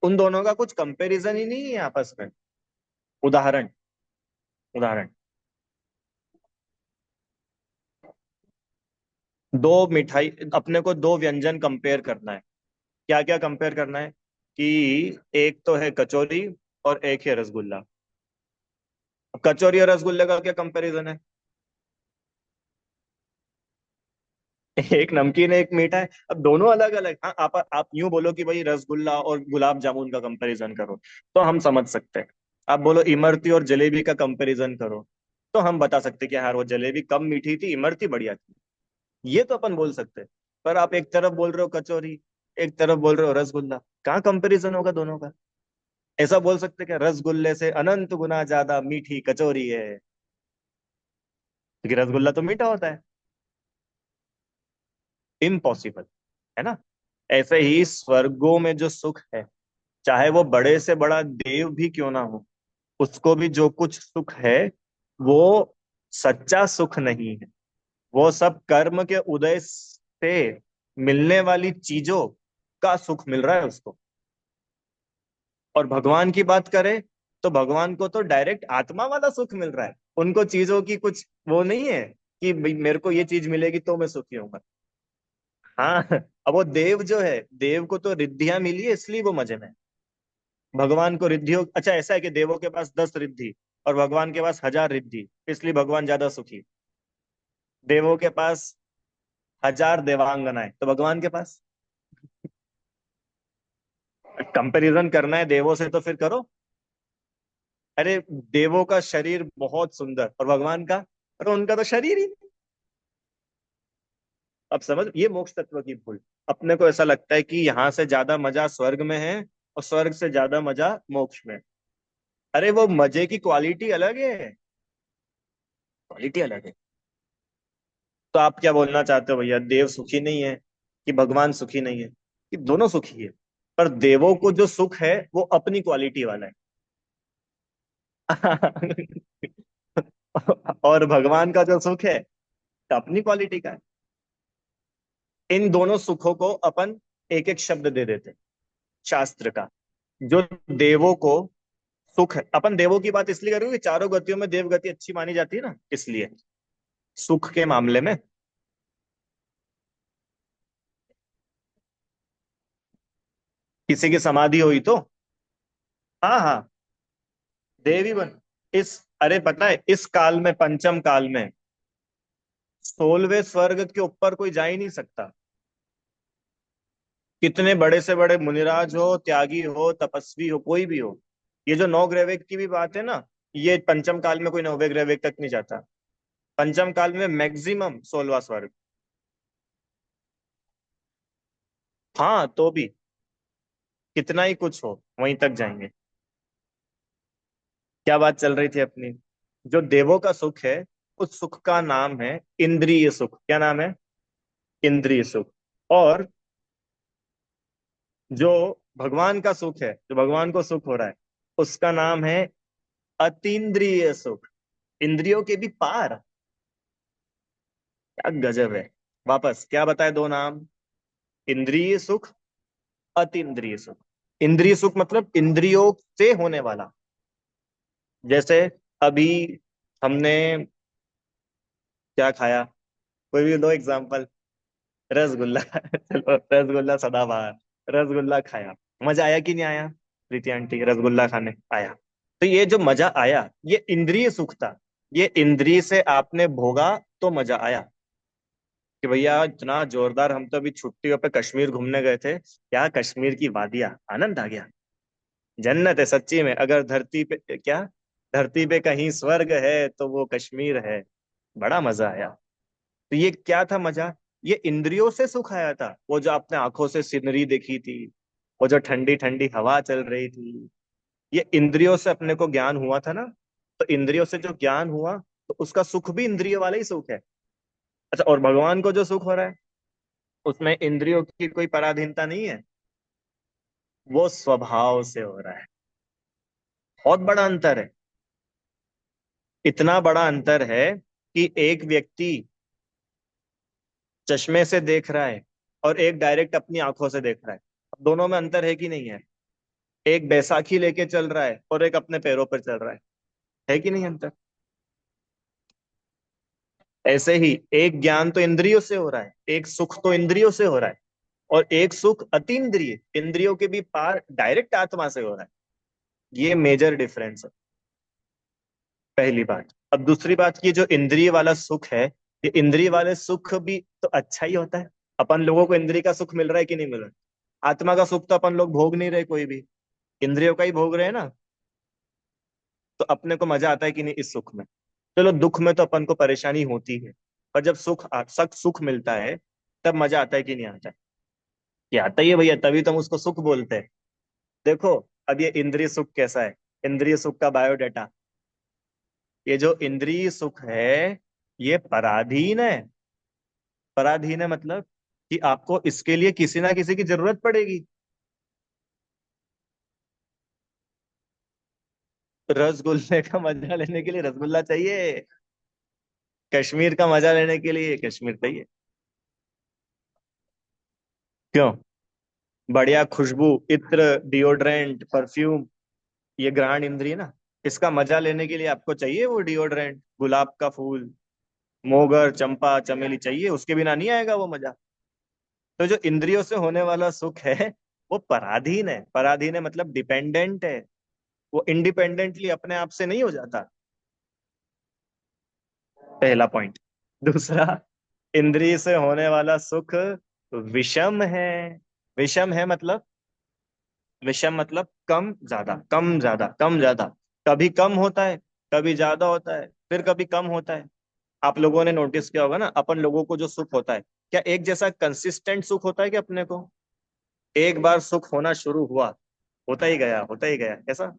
उन दोनों का कुछ कंपैरिजन ही नहीं है आपस में। उदाहरण, उदाहरण। दो मिठाई, अपने को दो व्यंजन कंपेयर करना है। क्या क्या कंपेयर करना है? कि एक तो है कचौरी और एक है रसगुल्ला। कचौरी और रसगुल्ले का क्या कंपैरिजन है? एक नमकीन है, एक मीठा है। अब दोनों अलग अलग। हाँ, आप यूं बोलो कि भाई रसगुल्ला और गुलाब जामुन का कंपैरिजन करो, तो हम समझ सकते हैं। आप बोलो इमरती और जलेबी का कंपैरिजन करो, तो हम बता सकते हैं कि यार वो जलेबी कम मीठी थी, इमरती बढ़िया थी। ये तो अपन बोल सकते हैं। पर आप एक तरफ बोल रहे हो कचौरी, एक तरफ बोल रहे हो रसगुल्ला, कहाँ कंपैरिजन होगा दोनों का? ऐसा बोल सकते क्या रसगुल्ले से अनंत गुना ज्यादा मीठी कचौरी है? क्योंकि रसगुल्ला तो मीठा होता है। इम्पॉसिबल, है ना? ऐसे ही स्वर्गों में जो सुख है, चाहे वो बड़े से बड़ा देव भी क्यों ना हो, उसको भी जो कुछ सुख है वो सच्चा सुख नहीं है। वो सब कर्म के उदय से मिलने वाली चीजों का सुख मिल रहा है उसको। और भगवान की बात करें तो भगवान को तो डायरेक्ट आत्मा वाला सुख मिल रहा है। उनको चीजों की कुछ वो नहीं है कि भाई मेरे को ये चीज मिलेगी तो मैं सुखी होऊंगा। हाँ, अब वो देव जो है, देव को तो रिद्धियां मिली है इसलिए वो मजे में है। भगवान को रिद्धियों, अच्छा ऐसा है कि देवों के पास 10 रिद्धि और भगवान के पास 1000 रिद्धि, इसलिए भगवान ज्यादा सुखी। देवों के पास 1000 देवांगनाएं तो भगवान के पास। कंपैरिजन करना है देवों से तो फिर करो। अरे, देवों का शरीर बहुत सुंदर और भगवान का, अरे उनका तो शरीर ही नहीं। अब समझ, ये मोक्ष तत्व की भूल। अपने को ऐसा लगता है कि यहाँ से ज्यादा मजा स्वर्ग में है और स्वर्ग से ज्यादा मजा मोक्ष में। अरे वो मजे की क्वालिटी अलग है, क्वालिटी अलग है। तो आप क्या बोलना चाहते हो भैया, देव सुखी नहीं है कि भगवान सुखी नहीं है? कि दोनों सुखी है, पर देवों को जो सुख है वो अपनी क्वालिटी वाला है। और भगवान का जो सुख है तो अपनी क्वालिटी का है। इन दोनों सुखों को अपन एक एक शब्द दे देते हैं शास्त्र का। जो देवों को सुख है, अपन देवों की बात इसलिए करेंगे कि चारों गतियों में देव गति अच्छी मानी जाती है ना, इसलिए सुख के मामले में। किसी की समाधि हुई तो, हाँ हाँ, देव ही बन। इस, अरे पता है इस काल में, पंचम काल में 16वें स्वर्ग के ऊपर कोई जा ही नहीं सकता। कितने बड़े से बड़े मुनिराज हो, त्यागी हो, तपस्वी हो, कोई भी हो, ये जो नौ ग्रह की भी बात है ना, ये पंचम काल में कोई नौवे ग्रह तक नहीं जाता। पंचम काल में मैक्सिमम 16वां स्वर्ग। हाँ तो भी कितना ही कुछ हो वहीं तक जाएंगे। क्या बात चल रही थी अपनी? जो देवों का सुख है उस सुख का नाम है इंद्रिय सुख। क्या नाम है? इंद्रिय सुख। और जो भगवान का सुख है, जो भगवान को सुख हो रहा है, उसका नाम है अतीन्द्रिय सुख। इंद्रियों के भी पार। क्या गजब है। वापस क्या बताए दो नाम? इंद्रिय सुख, अतीन्द्रिय सुख। इंद्रिय सुख मतलब इंद्रियों से होने वाला। जैसे अभी हमने क्या खाया, कोई भी दो एग्जांपल। रसगुल्ला चलो रसगुल्ला सदाबहार। रसगुल्ला खाया, मजा आया कि नहीं आया? प्रीति आंटी, रसगुल्ला खाने आया। तो ये जो मजा आया, ये इंद्रिय सुख था। ये इंद्रिय से आपने भोगा तो मजा आया कि भैया इतना जोरदार, हम तो अभी छुट्टियों पे कश्मीर घूमने गए थे, क्या कश्मीर की वादियां, आनंद आ गया। जन्नत है सच्ची में, अगर धरती पे क्या, धरती पे कहीं स्वर्ग है तो वो कश्मीर है। बड़ा मजा आया। तो ये क्या था मजा? ये इंद्रियों से सुख आया था, वो जो आपने आंखों से सीनरी देखी थी, वो जो ठंडी ठंडी हवा चल रही थी, ये इंद्रियों से अपने को ज्ञान हुआ था ना। तो इंद्रियों से जो ज्ञान हुआ, तो उसका सुख भी इंद्रिय वाला ही सुख है। अच्छा, और भगवान को जो सुख हो रहा है, उसमें इंद्रियों की कोई पराधीनता नहीं है, वो स्वभाव से हो रहा है। बहुत बड़ा अंतर है। इतना बड़ा अंतर है कि एक व्यक्ति चश्मे से देख रहा है और एक डायरेक्ट अपनी आंखों से देख रहा है। अब दोनों में अंतर है कि नहीं है? एक बैसाखी लेके चल रहा है और एक अपने पैरों पर चल रहा है कि नहीं अंतर? ऐसे ही एक ज्ञान तो इंद्रियों से हो रहा है, एक सुख तो इंद्रियों से हो रहा है, और एक सुख अतीन्द्रिय, इंद्रियों के भी पार, डायरेक्ट आत्मा से हो रहा है। ये मेजर डिफरेंस है, पहली बात। अब दूसरी बात, ये जो इंद्रिय वाला सुख है, ये इंद्रिय वाले सुख भी तो अच्छा ही होता है। अपन लोगों को इंद्रिय का सुख मिल रहा है कि नहीं मिल रहा है? आत्मा का सुख तो अपन लोग भोग नहीं रहे कोई भी, इंद्रियों का ही भोग रहे हैं ना। तो अपने को मजा आता है कि नहीं इस सुख में? चलो दुख में तो अपन को परेशानी होती है, पर जब सुख मिलता है, तब मजा आता है कि नहीं आता है? ये आता ही है भैया, तभी तो हम उसको सुख बोलते हैं। देखो, अब ये इंद्रिय सुख कैसा है, इंद्रिय सुख का बायोडाटा। ये जो इंद्रिय सुख है, ये पराधीन है। पराधीन है मतलब कि आपको इसके लिए किसी ना किसी की जरूरत पड़ेगी। रसगुल्ले का मजा लेने के लिए रसगुल्ला चाहिए, कश्मीर का मजा लेने के लिए कश्मीर चाहिए। क्यों? बढ़िया खुशबू, इत्र, डिओड्रेंट, परफ्यूम, ये घ्राण इंद्रिय ना, इसका मजा लेने के लिए आपको चाहिए वो डिओड्रेंट, गुलाब का फूल, मोगर, चंपा, चमेली चाहिए, उसके बिना नहीं आएगा वो मजा। तो जो इंद्रियों से होने वाला सुख है, वो पराधीन है। पराधीन है मतलब डिपेंडेंट है, वो इंडिपेंडेंटली अपने आप से नहीं हो जाता। पहला पॉइंट। दूसरा, इंद्रिय से होने वाला सुख विषम है। विषम है मतलब, विषम मतलब कम ज्यादा, कम ज्यादा, कम ज्यादा। कभी कम होता है, कभी ज्यादा होता है, फिर कभी कम होता है। आप लोगों ने नोटिस किया होगा ना, अपन लोगों को जो सुख होता है, क्या एक जैसा कंसिस्टेंट सुख होता है कि अपने को एक बार सुख होना शुरू हुआ, होता ही गया, होता ही गया, ऐसा?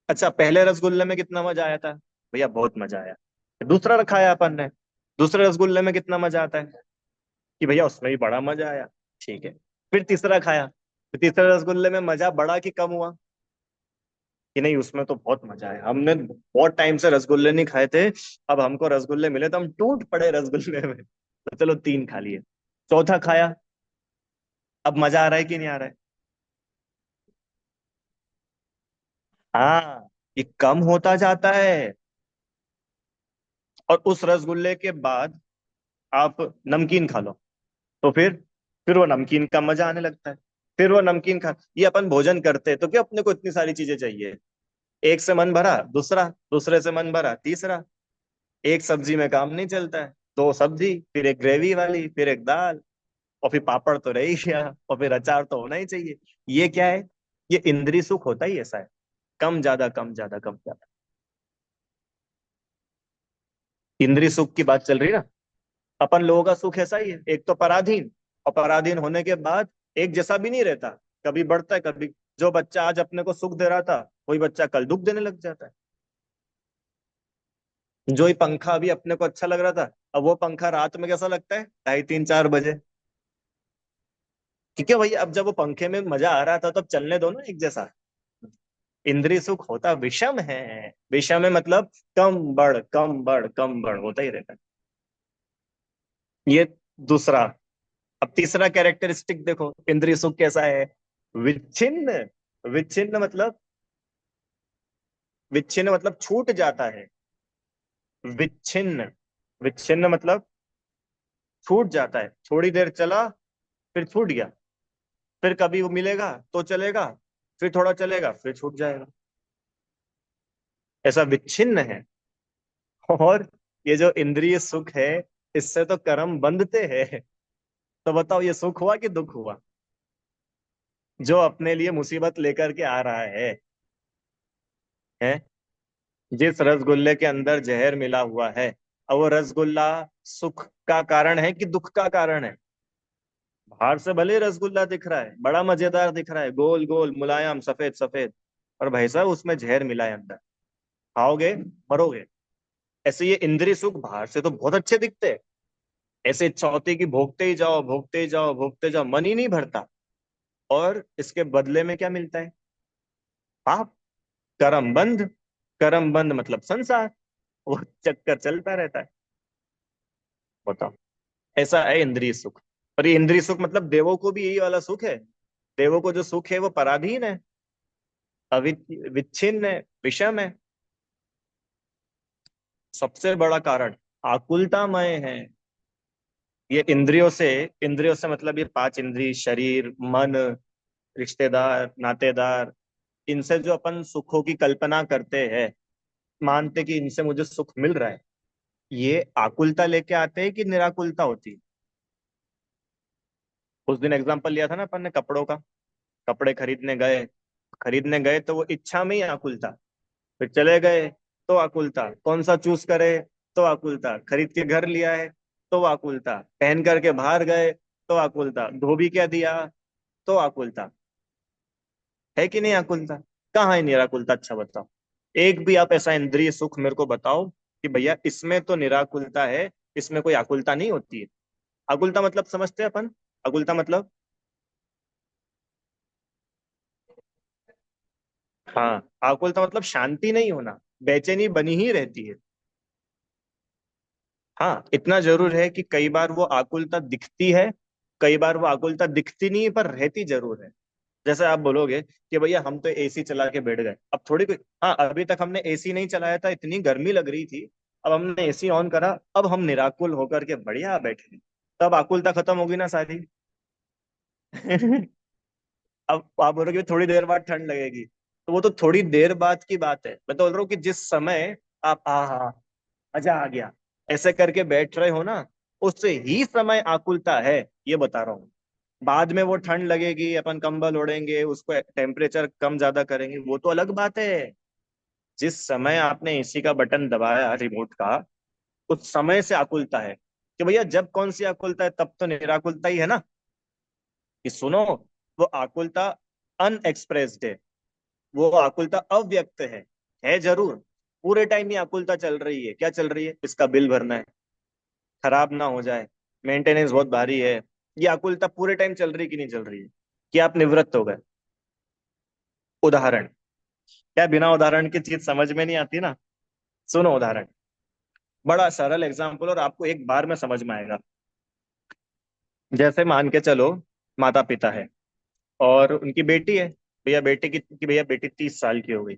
अच्छा, पहले रसगुल्ले में कितना मजा आया था? भैया बहुत मजा आया। दूसरा रखाया अपन ने, दूसरे रसगुल्ले में कितना मजा आता है? कि भैया उसमें भी बड़ा मजा आया। ठीक है। फिर तीसरा खाया, तो तीसरे रसगुल्ले में मजा बढ़ा कि कम हुआ? कि नहीं, उसमें तो बहुत मजा आया, हमने बहुत टाइम से रसगुल्ले नहीं खाए थे, अब हमको रसगुल्ले मिले तो हम टूट पड़े रसगुल्ले में, तो चलो तीन खा लिए। चौथा खाया, अब मजा आ रहा है कि नहीं आ रहा है? हाँ, ये कम होता जाता है। और उस रसगुल्ले के बाद आप नमकीन खा लो, तो फिर वो नमकीन का मजा आने लगता है। फिर वो नमकीन खा, ये अपन भोजन करते हैं तो क्या अपने को इतनी सारी चीजें चाहिए? एक से मन भरा, दूसरा, दूसरे से मन भरा, तीसरा। एक सब्जी में काम नहीं चलता है, दो सब्जी, फिर एक ग्रेवी वाली, फिर एक दाल, और फिर पापड़ तो रह ही गया, और फिर अचार तो होना ही चाहिए। ये क्या है? ये इंद्रिय सुख होता ही ऐसा है, कम ज्यादा, कम ज्यादा, कम ज्यादा। इंद्रिय सुख की बात चल रही है ना। अपन लोगों का सुख ऐसा ही है, एक तो पराधीन, और पराधीन होने के बाद एक जैसा भी नहीं रहता, कभी बढ़ता है कभी। जो बच्चा आज अपने को सुख दे रहा था, वही बच्चा कल दुख देने लग जाता है। जो ही पंखा अभी अपने को अच्छा लग रहा था, अब वो पंखा रात में कैसा लगता है, ढाई, तीन, 4 बजे। ठीक है भैया, अब जब वो पंखे में मजा आ रहा था, तो अब चलने दो ना एक जैसा। इंद्रिय सुख होता विषम है। विषम है मतलब कम बढ़, कम बढ़, कम बढ़ होता ही रहता है। ये दूसरा। अब तीसरा कैरेक्टरिस्टिक देखो, इंद्रिय सुख कैसा है? विच्छिन्न। विच्छिन्न मतलब, विच्छिन्न मतलब छूट जाता है। विच्छिन्न, विच्छिन्न मतलब छूट जाता है, थोड़ी देर चला फिर छूट गया, फिर कभी वो मिलेगा तो चलेगा, फिर थोड़ा चलेगा फिर छूट जाएगा, ऐसा विच्छिन्न है। और ये जो इंद्रिय सुख है, इससे तो कर्म बंधते हैं। तो बताओ ये सुख हुआ कि दुख हुआ, जो अपने लिए मुसीबत लेकर के आ रहा है। जिस रसगुल्ले के अंदर जहर मिला हुआ है, अब वो रसगुल्ला सुख का कारण है कि दुख का कारण है? बाहर से भले रसगुल्ला दिख रहा है, बड़ा मजेदार दिख रहा है, गोल गोल मुलायम सफेद सफेद, और भाई साहब उसमें जहर मिला है अंदर, खाओगे मरोगे। ऐसे ये इंद्रिय सुख बाहर से तो बहुत अच्छे दिखते हैं, ऐसे इच्छा होती है कि भोगते ही जाओ भोगते ही जाओ भोगते जाओ, मन ही नहीं भरता। और इसके बदले में क्या मिलता है? पाप, कर्म बंध। कर्म बंध मतलब संसार, वो चक्कर चलता रहता है। बताओ, ऐसा है इंद्रिय सुख। और ये इंद्रिय सुख मतलब देवों को भी यही वाला सुख है। देवों को जो सुख है वो पराधीन है, विच्छिन्न है, विषम है। सबसे बड़ा कारण आकुलतामय है। ये इंद्रियों से मतलब ये पांच इंद्रिय, शरीर, मन, रिश्तेदार, नातेदार, इनसे जो अपन सुखों की कल्पना करते हैं, मानते कि इनसे मुझे सुख मिल रहा है, ये आकुलता लेके आते हैं कि निराकुलता होती है? उस दिन एग्जांपल लिया था ना अपन ने कपड़ों का। कपड़े खरीदने गए तो वो इच्छा में ही आकुलता, फिर चले गए तो आकुलता, कौन सा चूज करे तो आकुलता, खरीद के घर लिया है तो आकुलता, पहन करके बाहर गए तो आकुलता, धोबी क्या दिया तो आकुलता। है कि नहीं आकुलता? कहाँ है निराकुलता? अच्छा बताओ, एक भी आप ऐसा इंद्रिय सुख मेरे को बताओ कि भैया इसमें तो निराकुलता है, इसमें कोई आकुलता नहीं होती है। आकुलता मतलब समझते हैं अपन? आकुलता मतलब, हाँ, आकुलता मतलब शांति नहीं होना, बेचैनी बनी ही रहती है। हाँ, इतना जरूर है कि कई बार वो आकुलता दिखती है, कई बार वो आकुलता दिखती नहीं है पर रहती जरूर है। जैसे आप बोलोगे कि भैया हम तो एसी चला के बैठ गए, अब थोड़ी कोई, हाँ अभी तक हमने एसी नहीं चलाया था, इतनी गर्मी लग रही थी, अब हमने एसी ऑन करा, अब हम निराकुल होकर के बढ़िया बैठे हैं। तब आकुलता खत्म होगी ना सारी। अब आप बोलोगे थोड़ी देर बाद ठंड लगेगी, तो वो तो थोड़ी देर बाद की बात है। मैं तो बोल रहा हूँ कि जिस समय आप हाँ मजा आ गया ऐसे करके बैठ रहे हो ना, उससे ही समय आकुलता है, ये बता रहा हूँ। बाद में वो ठंड लगेगी, अपन कंबल ओढ़ेंगे, उसको टेम्परेचर कम ज्यादा करेंगे, वो तो अलग बात है। जिस समय आपने एसी का बटन दबाया रिमोट का, उस समय से आकुलता है। कि भैया जब कौन सी आकुलता है? तब तो निराकुलता ही है ना। कि सुनो, वो आकुलता अनएक्सप्रेस्ड है, वो आकुलता अव्यक्त है जरूर। पूरे टाइम ये आकुलता चल रही है, क्या चल रही है? इसका बिल भरना है, खराब ना हो जाए, मेंटेनेंस बहुत भारी है। ये आकुलता पूरे टाइम चल रही कि नहीं चल रही है? कि आप निवृत्त हो गए? उदाहरण, क्या बिना उदाहरण की चीज समझ में नहीं आती ना? सुनो उदाहरण, बड़ा सरल एग्जाम्पल और आपको एक बार में समझ में आएगा। जैसे मान के चलो, माता पिता है और उनकी बेटी है। भैया बेटी की भैया बेटी 30 साल की हो गई,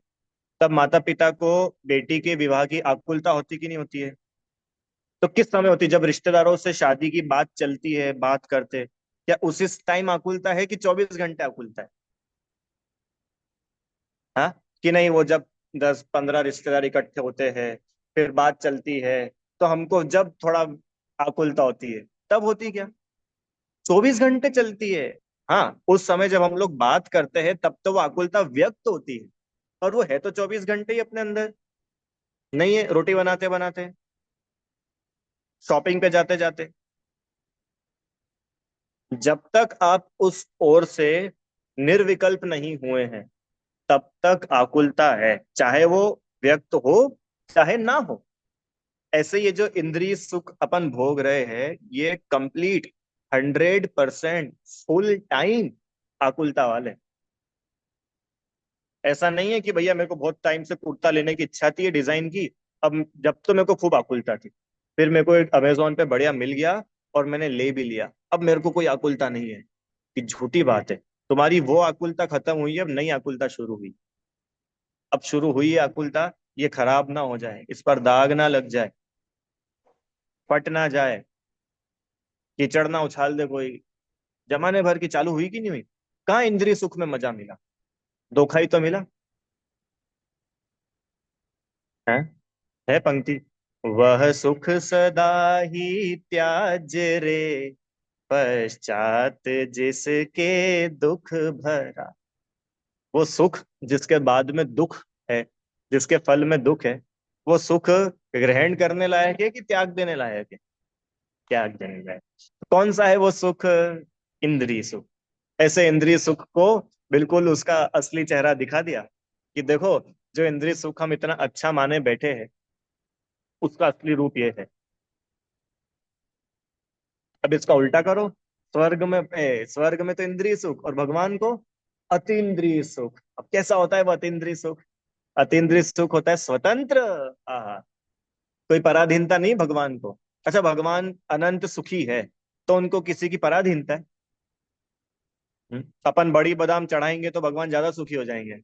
तब माता पिता को बेटी के विवाह की आकुलता होती कि नहीं होती है? तो किस समय होती है? जब रिश्तेदारों से शादी की बात चलती है, बात करते, क्या उसी टाइम आकुलता है कि 24 घंटे आकुलता है? हाँ कि नहीं? वो जब 10-15 रिश्तेदार इकट्ठे होते हैं, फिर बात चलती है, तो हमको जब थोड़ा आकुलता होती है, तब होती क्या? 24 घंटे चलती है। हाँ, उस समय जब हम लोग बात करते हैं तब तो वो आकुलता व्यक्त होती है, और वो है तो 24 घंटे ही अपने अंदर। नहीं है? रोटी बनाते बनाते, शॉपिंग पे जाते जाते, जब तक आप उस ओर से निर्विकल्प नहीं हुए हैं, तब तक आकुलता है, चाहे वो व्यक्त हो चाहे ना हो। ऐसे ये जो इंद्रिय सुख अपन भोग रहे हैं, ये कंप्लीट 100% फुल टाइम आकुलता वाले। ऐसा नहीं है कि भैया मेरे को बहुत टाइम से कुर्ता लेने की इच्छा थी डिजाइन की, अब जब तो मेरे को खूब आकुलता थी, फिर मेरे को एक अमेजोन पे बढ़िया मिल गया और मैंने ले भी लिया, अब मेरे को कोई आकुलता नहीं है, कि झूठी बात है। तुम्हारी वो आकुलता खत्म हुई, अब नई आकुलता शुरू हुई। अब शुरू हुई है आकुलता, ये खराब ना हो जाए, इस पर दाग ना लग जाए, फट ना जाए, कीचड़ ना उछाल दे कोई। जमाने भर की चालू हुई कि नहीं हुई? कहाँ इंद्रिय सुख में मजा मिला? धोखा ही तो मिला। है पंक्ति, वह सुख सदा ही त्याज रे, पश्चात जिसके दुख भरा। वो सुख जिसके बाद में दुख है, जिसके फल में दुख है, वो सुख ग्रहण करने लायक है कि त्याग देने लायक है? त्याग देने लायक। कौन सा है वो सुख? इंद्रिय सुख। ऐसे इंद्रिय सुख को बिल्कुल उसका असली चेहरा दिखा दिया कि देखो, जो इंद्रिय सुख हम इतना अच्छा माने बैठे हैं, उसका असली रूप ये है। अब इसका उल्टा करो। स्वर्ग में तो इंद्रिय सुख, और भगवान को अतीन्द्रिय सुख। अब कैसा होता है वो अतीन्द्रिय सुख? अतीन्द्रिय सुख होता है स्वतंत्र। आहा, कोई पराधीनता नहीं भगवान को। अच्छा, भगवान अनंत सुखी है, तो उनको किसी की पराधीनता है? अपन बड़ी बादाम चढ़ाएंगे तो भगवान ज्यादा सुखी हो जाएंगे,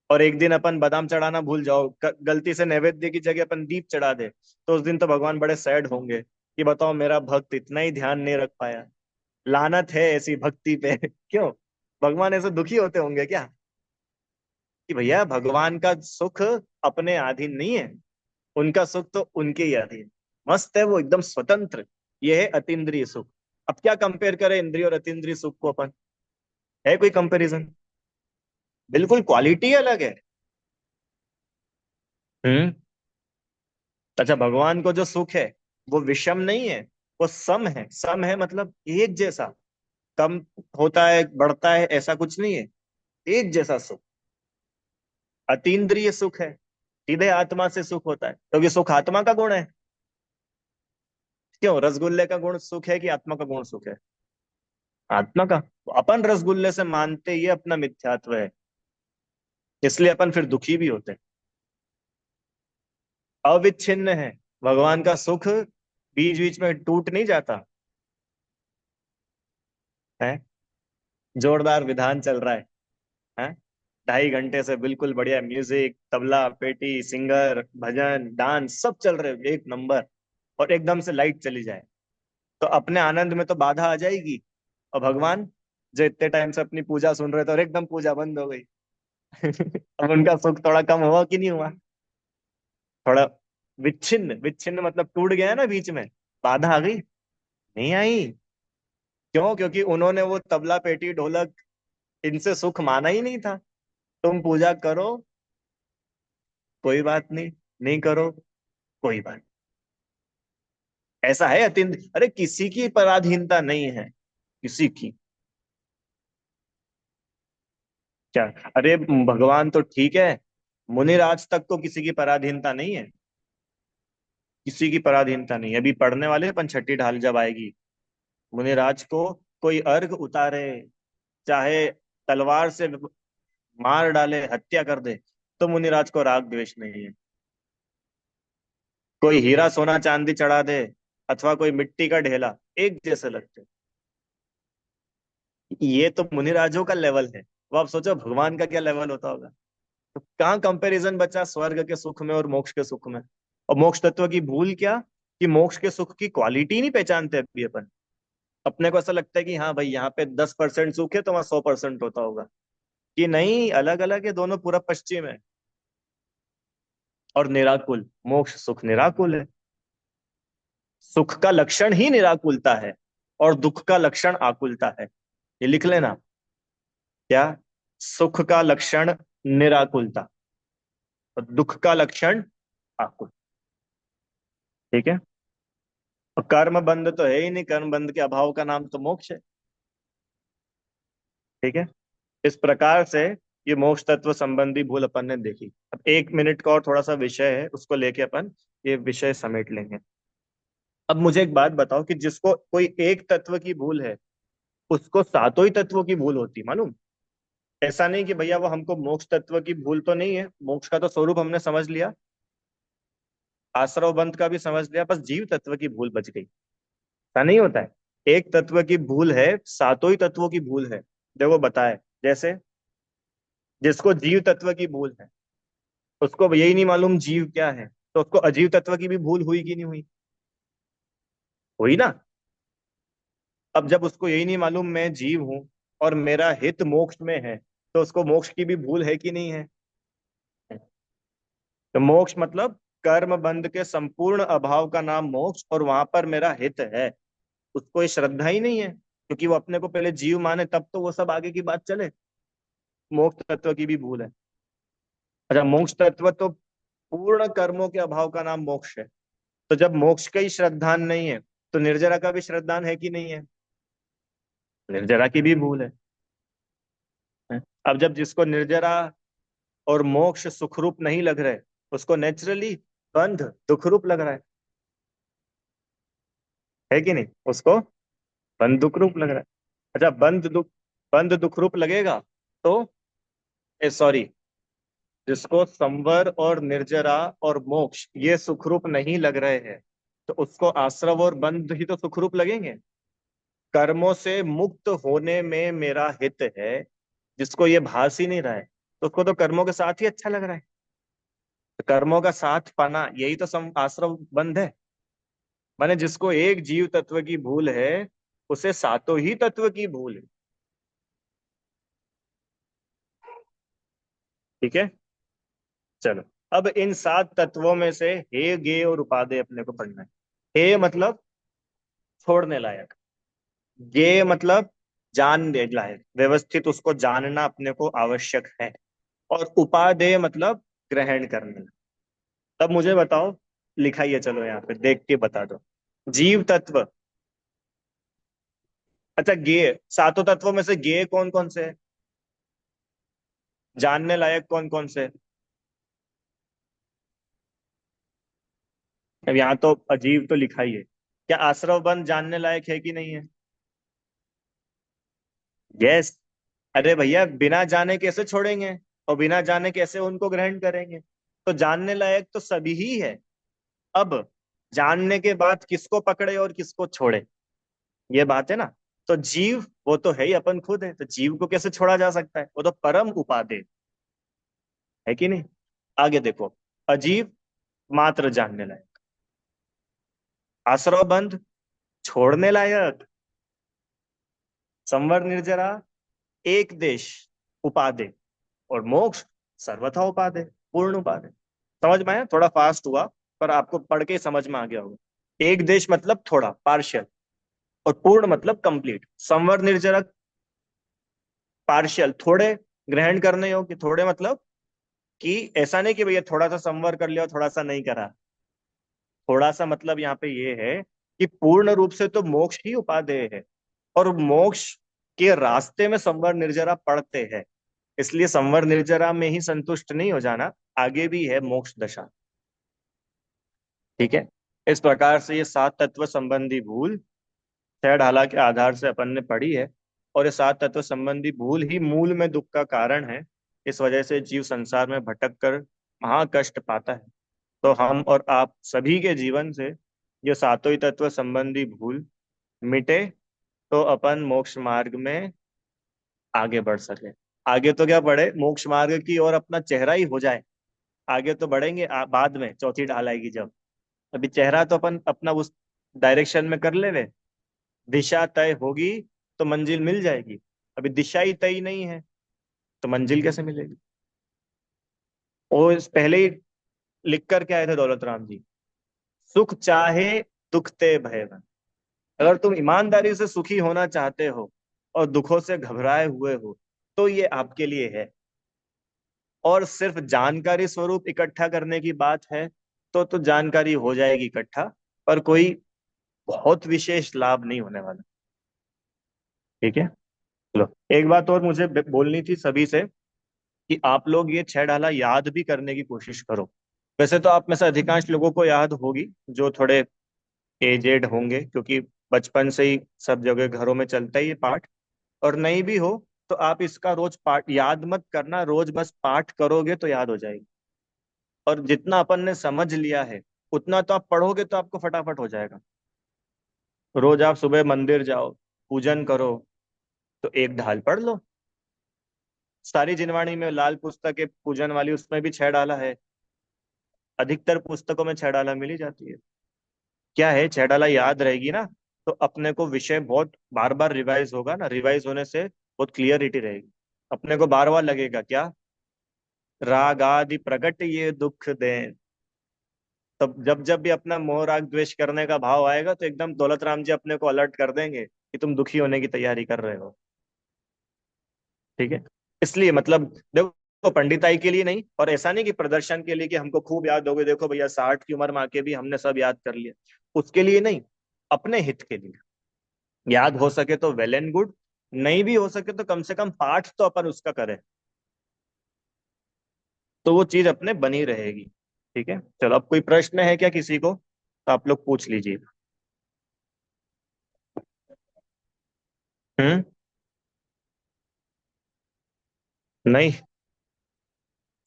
और एक दिन अपन बादाम चढ़ाना भूल जाओ, गलती से नैवेद्य की जगह अपन दीप चढ़ा दे, तो उस दिन तो भगवान बड़े सैड होंगे कि बताओ, मेरा भक्त इतना ही ध्यान नहीं रख पाया। लानत है ऐसी भक्ति पे। क्यों? भगवान ऐसे दुखी होते होंगे क्या? कि भैया, भगवान का सुख अपने अधीन नहीं है, उनका सुख तो उनके ही अधीन। मस्त है वो, एकदम स्वतंत्र। ये है अतीन्द्रिय सुख। अब क्या कंपेयर करें इंद्रिय और अतीन्द्रिय सुख को अपन? है कोई कंपैरिजन? बिल्कुल क्वालिटी अलग है। हम्म। अच्छा, भगवान को जो सुख है वो विषम नहीं है, वो सम है। सम है मतलब एक जैसा। कम होता है, बढ़ता है, ऐसा कुछ नहीं है। एक जैसा सुख। अतीन्द्रिय सुख है, सीधे आत्मा से सुख होता है, क्योंकि सुख आत्मा का गुण है। क्यों, रसगुल्ले का गुण सुख है कि आत्मा का गुण सुख है? आत्मा का। तो अपन रसगुल्ले से मानते ये अपना मिथ्यात्व है, इसलिए अपन फिर दुखी भी होते हैं। अविच्छिन्न है भगवान का सुख, बीच बीच में टूट नहीं जाता है। जोरदार विधान चल रहा है। 2.5 घंटे से बिल्कुल बढ़िया म्यूजिक, तबला पेटी, सिंगर, भजन, डांस सब चल रहे, एक नंबर। और एकदम से लाइट चली जाए तो अपने आनंद में तो बाधा आ जाएगी। और भगवान जो इतने टाइम से अपनी पूजा सुन रहे थे, और एकदम पूजा बंद हो गई। अब उनका सुख थोड़ा कम हुआ कि नहीं हुआ? थोड़ा विच्छिन्न, विच्छिन्न मतलब टूट गया ना बीच में, बाधा आ गई? नहीं आई। क्यों? क्योंकि उन्होंने वो तबला पेटी ढोलक, इनसे सुख माना ही नहीं था। तुम पूजा करो, कोई बात नहीं, नहीं करो, कोई बात। ऐसा है अतिन, अरे किसी की पराधीनता नहीं है, किसी की। क्या? अरे भगवान तो ठीक है, मुनिराज तक तो किसी की पराधीनता नहीं है। किसी की पराधीनता नहीं है। अभी पढ़ने वाले अपन, छठी ढाल जब आएगी, मुनिराज को कोई अर्घ उतारे, चाहे तलवार से मार डाले, हत्या कर दे, तो मुनिराज को राग द्वेष नहीं है। कोई हीरा सोना चांदी चढ़ा दे, अथवा कोई मिट्टी का ढेला, एक जैसे लगते। ये तो मुनिराजों का लेवल है। वो आप सोचो भगवान का क्या लेवल होता होगा। तो कहाँ कंपैरिजन बचा स्वर्ग के सुख में और मोक्ष के सुख में? और मोक्ष तत्व की भूल क्या, कि मोक्ष के सुख की क्वालिटी नहीं पहचानते अभी अपन। अपने को ऐसा लगता है कि हाँ भाई, यहाँ पे 10% सुख है तो वहां 100% होता होगा। कि नहीं, अलग अलग है दोनों, पूरा पश्चिम है। और निराकुल, मोक्ष सुख निराकुल है। सुख का लक्षण ही निराकुलता है, और दुख का लक्षण आकुलता है। ये लिख लेना। क्या? सुख का लक्षण निराकुलता, और दुख का लक्षण आकुल। ठीक है। और कर्म बंध तो है ही नहीं, कर्म बंध के अभाव का नाम तो मोक्ष है। ठीक है। इस प्रकार से ये मोक्ष तत्व संबंधी भूल अपन ने देखी। अब 1 मिनट का और थोड़ा सा विषय है, उसको लेके अपन ये विषय समेट लेंगे। अब मुझे एक बात बताओ कि जिसको कोई एक तत्व की भूल है, उसको सातों ही तत्वों की भूल होती मालूम? ऐसा नहीं कि भैया वो हमको मोक्ष तत्व की भूल तो नहीं है, मोक्ष का तो स्वरूप हमने समझ लिया, आश्रव बंध का भी समझ लिया, बस जीव तत्व की भूल बच गई। ऐसा नहीं होता है। एक तत्व की भूल है, सातों ही तत्वों की भूल है। देखो बताए, जैसे जिसको जीव तत्व की भूल है, उसको यही नहीं मालूम जीव क्या है, तो उसको अजीव तत्व की भी भूल हुई कि नहीं हुई? हुई ना। अब जब उसको यही नहीं मालूम मैं जीव हूं और मेरा हित मोक्ष में है, तो उसको मोक्ष की भी भूल है कि नहीं है? तो मोक्ष मतलब कर्म बंध के संपूर्ण अभाव का नाम मोक्ष, और वहां पर मेरा हित है। उसको ये श्रद्धा ही नहीं है, क्योंकि वो अपने को पहले जीव माने, तब तो वो सब आगे की बात चले। मोक्ष तत्व की भी भूल है। अच्छा, मोक्ष तत्व तो पूर्ण कर्मों के अभाव का नाम मोक्ष है। तो जब मोक्ष का ही श्रद्धान नहीं है, तो निर्जरा का भी श्रद्धान है कि नहीं है? निर्जरा की भी भूल है। अब जब जिसको निर्जरा और मोक्ष सुखरूप नहीं लग रहे, उसको नेचुरली बंध दुखरूप लग रहा है कि नहीं? उसको बंध दुखरूप लग रहा है। अच्छा, बंध दुखरूप लगेगा तो, सॉरी, जिसको संवर और निर्जरा और मोक्ष ये सुखरूप नहीं लग रहे हैं, तो उसको आश्रव और बंध ही तो सुखरूप लगेंगे। कर्मों से मुक्त होने में मेरा हित है, जिसको ये भास ही नहीं रहा है, तो उसको तो कर्मों के साथ ही अच्छा लग रहा है। तो कर्मों का साथ पाना यही तो आश्रव बंध है। माने जिसको एक जीव तत्व की भूल है, उसे सातों ही तत्व की भूल है। ठीक है। चलो, अब इन सात तत्वों में से हे गे और उपादेय अपने को पढ़ना है। हे मतलब छोड़ने लायक, गे मतलब जानने लायक, व्यवस्थित उसको जानना अपने को आवश्यक है, और उपादेय मतलब ग्रहण करना। तब मुझे बताओ, लिखाइए, चलो यहाँ पे देख के बता दो। जीव तत्व। अच्छा, गे, सातों तत्वों में से गे कौन कौन से है? जानने लायक कौन कौन से है? अब यहाँ तो अजीब तो लिखा ही है, क्या आश्रव बंध जानने लायक है कि नहीं है? यस। अरे भैया, बिना जाने कैसे छोड़ेंगे, और बिना जाने कैसे उनको ग्रहण करेंगे? तो जानने लायक तो सभी ही है। अब जानने के बाद किसको पकड़े और किसको छोड़े, ये बात है ना। तो जीव वो तो है ही, अपन खुद है, तो जीव को कैसे छोड़ा जा सकता है? वो तो परम उपादेय है कि नहीं। आगे देखो, अजीव मात्र जानने लायक, आश्रव बंध छोड़ने लायक, संवर निर्जरा एक देश उपादेय, और मोक्ष सर्वथा उपादेय, पूर्ण उपादेय। समझ में आया? थोड़ा फास्ट हुआ, पर आपको पढ़ के समझ में आ गया होगा। एक देश मतलब थोड़ा पार्शियल, और पूर्ण मतलब कंप्लीट। संवर निर्जरा पार्शियल, थोड़े ग्रहण करने योग्य, थोड़े मतलब कि ऐसा नहीं कि भैया थोड़ा सा संवर कर लिया थोड़ा सा नहीं करा। थोड़ा सा मतलब यहाँ पे ये है कि पूर्ण रूप से तो मोक्ष ही उपादेय है, और मोक्ष के रास्ते में संवर निर्जरा पड़ते हैं। इसलिए संवर निर्जरा में ही संतुष्ट नहीं हो जाना, आगे भी है मोक्ष दशा। ठीक है। इस प्रकार से ये सात तत्व संबंधी भूल छह ढाला के आधार से अपन ने पढ़ी है, और ये सात तत्व संबंधी भूल ही मूल में दुख का कारण है। इस वजह से जीव संसार में भटक कर महा कष्ट पाता है। तो हम और आप सभी के जीवन से ये सातों ही तत्व संबंधी भूल मिटे, तो अपन मोक्ष मार्ग में आगे बढ़ सके। आगे तो क्या बढ़े, मोक्ष मार्ग की ओर अपना चेहरा ही हो जाए। आगे तो बढ़ेंगे बाद में, चौथी ढाल आएगी जब। अभी चेहरा तो अपन अपना उस डायरेक्शन में कर ले वे, दिशा तय होगी तो मंजिल मिल जाएगी। अभी दिशा ही तय नहीं है, तो मंजिल कैसे मिलेगी? वो पहले ही लिख कर के आए थे दौलत राम जी, सुख चाहे दुख ते भय बन। अगर तुम ईमानदारी से सुखी होना चाहते हो और दुखों से घबराए हुए हो, तो ये आपके लिए है। और सिर्फ जानकारी स्वरूप इकट्ठा करने की बात है, तो जानकारी हो जाएगी इकट्ठा, पर कोई बहुत विशेष लाभ नहीं होने वाला। ठीक है। चलो, एक बात और मुझे बोलनी थी सभी से, कि आप लोग ये छह डाला याद भी करने की कोशिश करो। वैसे तो आप में से अधिकांश लोगों को याद होगी, जो थोड़े एजेड होंगे, क्योंकि बचपन से ही सब जगह घरों में चलता ही ये पाठ। और नहीं भी हो तो आप इसका रोज पाठ याद मत करना, रोज बस पाठ करोगे तो याद हो जाएगी। और जितना अपन ने समझ लिया है उतना तो आप पढ़ोगे तो आपको फटाफट हो जाएगा। रोज आप सुबह मंदिर जाओ, पूजन करो, तो एक ढाल पढ़ लो, सारी जिनवाणी में लाल पुस्तक है पूजन वाली, उसमें भी छह डाला है। अधिकतर पुस्तकों में छह डाला मिल ही जाती है। क्या है, छह डाला याद रहेगी ना, तो अपने को विषय बहुत बार बार रिवाइज होगा ना, रिवाइज होने से बहुत क्लियरिटी रहेगी। अपने को बार बार लगेगा क्या, राग आदि प्रगट ये दुख दें। तब जब जब भी अपना मोह राग द्वेष करने का भाव आएगा, तो एकदम दौलत राम जी अपने को अलर्ट कर देंगे कि तुम दुखी होने की तैयारी कर रहे हो। ठीक है। इसलिए मतलब देखो, पंडिताई के लिए नहीं, और ऐसा नहीं कि प्रदर्शन के लिए कि हमको खूब याद हो गई, देखो भैया 60 की उम्र में आके भी हमने सब याद कर लिया, उसके लिए नहीं। अपने हित के लिए। याद हो सके तो वेल एंड गुड, नहीं भी हो सके तो कम से कम पाठ तो अपन उसका करें, तो वो चीज अपने बनी रहेगी। ठीक है, चलो अब कोई प्रश्न है क्या किसी को, तो आप लोग पूछ लीजिए। हम्म। नहीं।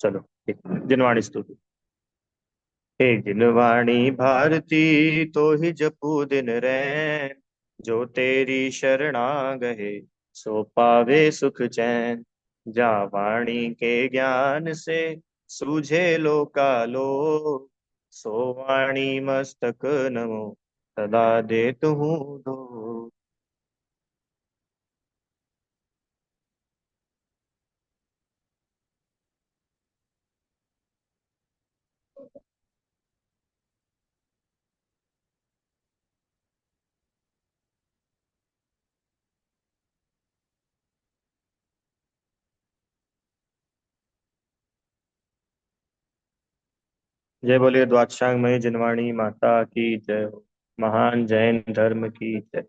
चलो ठीक। जिनवाणी स्तुति। हे जिनवाणी भारती तो ही जपू दिन रैन, जो तेरी शरणा गए सो पावे सुख चैन। जा वाणी के ज्ञान से सूझे लोकालो, सो वाणी मस्तक नमो सदा देत हूँ दो। जय बोलिए द्वादशांग मई जिनवाणी माता की जय हो। महान जैन धर्म की जय।